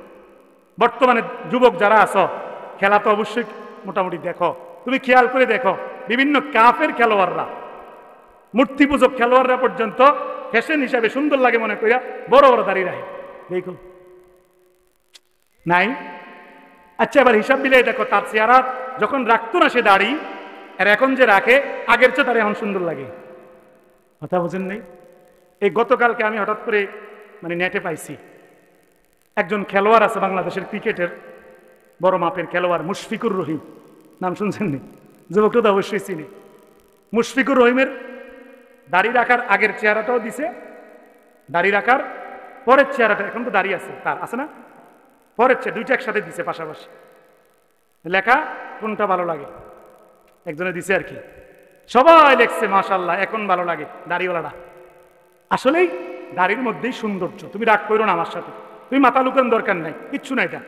বর্তমানে যুবক যারা আছো, খেলা তো অবশ্যই মোটামুটি দেখো, তুমি খেয়াল করে দেখো, বিভিন্ন কাফের খেলোয়াড়রা, মূর্তি পূজক খেলোয়াড়রা পর্যন্ত ফ্যাশন হিসাবে সুন্দর লাগে মনে করিয়া বড় বড় দাড়ি রাখে, দেখো নাই? আচ্ছা, এবার হিসাব মিলে দেখো, তার চেহারা যখন রাখতো না সে দাড়ি, আর এখন যে রাখে, আগের চেয়ে তার এখন সুন্দর লাগে। কথা বোঝেন নাই? এই গতকালকে আমি হঠাৎ করে নেটে পাইছি, একজন খেলোয়াড় আছে বাংলাদেশের ক্রিকেটের বড় মাপের খেলোয়াড়, মুশফিকুর রহিম, নাম শুনছেন নি? যুবকরা তো অবশ্যই চিনি। মুশফিকুর রহিমের দাড়ি রাখার আগের চেহারাটাও দিছে, দাড়ি রাখার পরের চেহারাটা, এখন তো দাড়ি আছে তার, আছে না? পরের চেয়ে দুইটা একসাথে দিছে পাশাপাশি। লেখা কোনটা ভালো লাগে একজনে দিছে আর কি, সবাই লেখছে মাশাআল্লাহ, এখন ভালো লাগে দাড়িওয়ালাটা। আসলেই দাড়ির মধ্যেই সৌন্দর্য। তুমি রাগ করো না আমার সাথে, তুমি মাথা লুকান দরকার নাই, কিচ্ছু নাই। এটা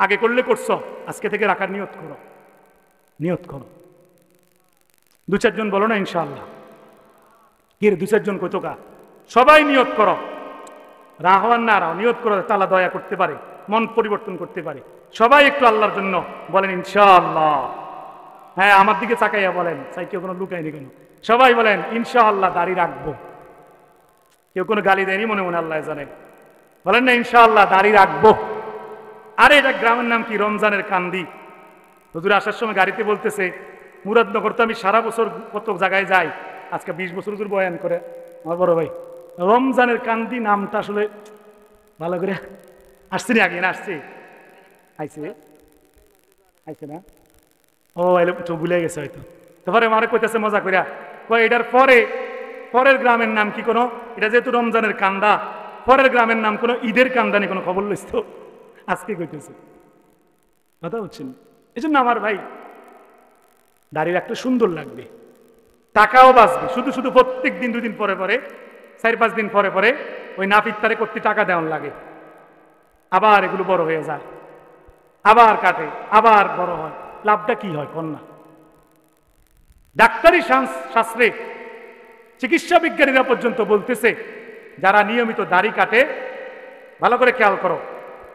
আগে করলে করছো, আজকে থেকে রাখার নিয়ত করো, নিয়ত করো। 2-4 জন বলো না ইনশাআল্লাহ। কি রে 2-4 জন কইতো কা? সবাই নিয়ত করো, রাহওয়ান না রাও, নিয়ত করো, তাআলা দয়া করতে পারে, মন পরিবর্তন করতে পারে। সবাই একটু আল্লাহর জন্য বলেন ইনশাআল্লাহ। হ্যাঁ, আমার দিকে চাকাইয়া বলেন, চাই কেউ কোনো লুকায়নি কেন, সবাই বলেন ইনশাআল্লাহ দাড়ি রাখবো। কেউ কোনো গালি দেয়নি মনে মনে, আল্লাহ জানে। বলেন না ইনশাআল্লাহ দাড়ি রাখবো। আরে এটা গ্রামের নাম কি? রমজানের কান্দি। হুজুর আসার সময় গাড়িতে বলতেছে, মুরাদনগর তো আমি সারা বছর কত জায়গায় যাই, আজকে 20 বছর হুজুর বয়ান করে আমার বড় ভাই। রমজানের কান্দি নামটা আসলে ভালো করে আসছে না, আগে না আসছে, আইছে আইছে না, ও এলো তো ভুলে গেছে হয়তো। তারপরে মারে কইতেছে মজা করিয়া, কয় এটার পরের গ্রামের নাম কি কোনো, এটা যেহেতু রমজানের কান্দা, পরের গ্রামের নাম কোনো ঈদের কান্দা নেই, কোনো খবর লইস তো, আজকে কইতেছে, কথা হচ্ছেন। এই জন্য আমার ভাই দাড়ি রাখতে সুন্দর লাগবে, টাকাও বাঁচবে। শুধু শুধু প্রত্যেক দিন 2 দিন পরে পরে, 4-5 দিন পরে পরে ওই নাপিতারে করতে টাকা দেওয়ান লাগে, আবার এগুলো বড় হয়ে যায়, আবার কাটে, আবার বড় হয়, লাভটা কি হয় কন্যা? ডাক্তারি শাস্ত্রে চিকিৎসা বিজ্ঞানীরা পর্যন্ত বলতেছে, যারা নিয়মিত দাড়ি কাটে, ভালো করে খেয়াল করো,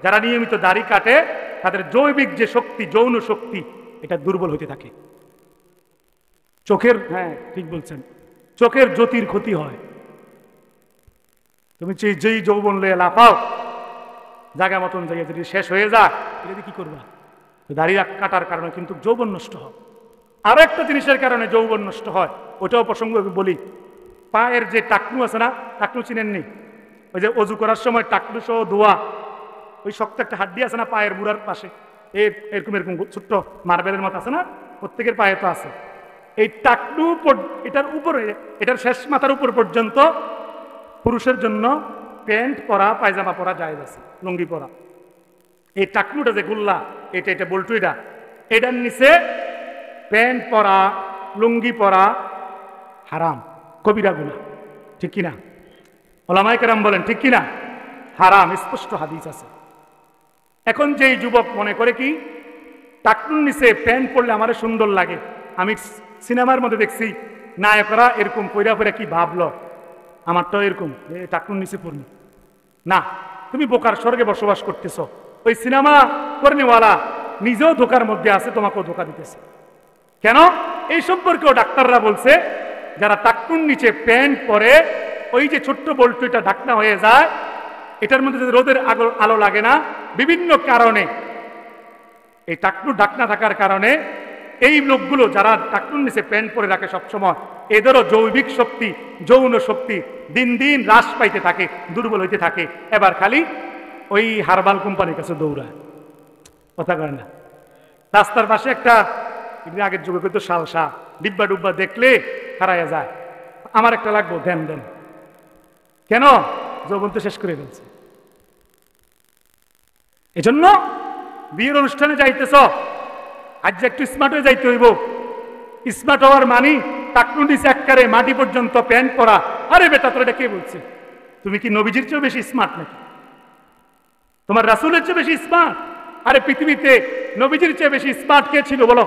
যারা নিয়মিত দাড়ি কাটে তাদের জৈবিক যে শক্তি, যৌন শক্তি, এটা দুর্বল হতে থাকে। চোখের, হ্যাঁ ঠিক বলছেন, চোখের জ্যোতির ক্ষতি হয়। তুমি যেই যৌবন লয়ে লাফাও, জায়গা মতন জায়গায় যদি শেষ হয়ে যায়, এটা কি করবা? দাড়ি কাটার কারণে কিন্তু যৌবন নষ্ট হয়। আরো একটা জিনিসের কারণে যৌবন নষ্ট হয়, ওটাও প্রসঙ্গ বলি। পায়ের যে টাকনু আছে না, টাকনু চিনেননি? ওই যে অজু করার সময় টাকনু সহ ধোয়া, ওই শক্ত একটা হাড্ডি আছে না পায়ের বুড়ার পাশে, এরকম এরকম ছোট্ট মার্বেলের মতো আছে না, প্রত্যেকের পায়ে তো আছে। এই টাকনু এটার উপরে, এটার শেষ মাথার উপর পর্যন্ত পুরুষের জন্য প্যান্ট পরা, পায়জামা পরা জায়েজ আছে, লুঙ্গি পরা। এই টাকনুটা যে গুল্লা, এটা বল্টু, এটার নিচে প্যান্ট পরা, লুঙ্গি পরা হারাম, কবিরা গুনাহ, ঠিক কিনা? ওলামায়ে কেরাম বলেন ঠিক কিনা? হারাম, স্পষ্ট হাদিস আছে। এখন যেই যুবক মনে করে কি টাকনুর নিচে প্যান্ট পরলে আমার সুন্দর লাগে, আমি সিনেমার মধ্যে দেখছি নায়করা এরকম পইরা পইরা কি ভাবলো, আমারটাও এরকম টাকনুর নিচে পড়নি। না, তুমি বোকার স্বর্গে বসবাস করতেছ। ওই সিনেমা কর্মীওয়ালা নিজেও ধোকার মধ্যে আছে, তোমাকেও ধোকা দিতেছে। কেন? এই সম্পর্কেও ডাক্তাররা বলছে, যারা টাকনুর নিচে প্যান্ট পরে, ওই যে ছোট্ট বল্টুটা ঢাকনা হয়ে যায়, এটার মধ্যে যদি রোদের আলো লাগে না, বিভিন্ন কারণে এই টাকনুর ঢাকনা থাকার কারণে এই লোকগুলো যারা টাকনুর নিচে প্যান্ট পরে রাখে সবসময়, এদেরও জৈবিক শক্তি, যৌন শক্তি দিন দিন হ্রাস পাইতে থাকে, দুর্বল হইতে থাকে। এবার খালি ওই হারবাল কোম্পানির কাছে দৌড়ায়, কথা কয় না। রাস্তার পাশে একটা আগের যুগে কিন্তু শালসা ডিব্বা ডুব্বা দেখলে হারাইয়া যায়, আমার একটা লাগবো, দেন দেন। কেন? যৌবন তো শেষ করে ফেলছে। এজন্য বিয়ের অনুষ্ঠানে যাইতেছ, আজ একটু স্মার্ট হয়ে যাইতে হইব। স্মার্ট হওয়ার মানি টাকনুর নিচে একবারে মাটি পর্যন্ত প্যান্ট পরা। আরে বেটা, তোর এটা কে বলছে? তুমি কি নবীজির চেয়ে বেশি স্মার্ট নাকি? তোমার রাসূলের চেয়ে বেশি স্মার্ট? আরে পৃথিবীতে নবীজির চেয়ে বেশি স্মার্ট কে ছিল বলো?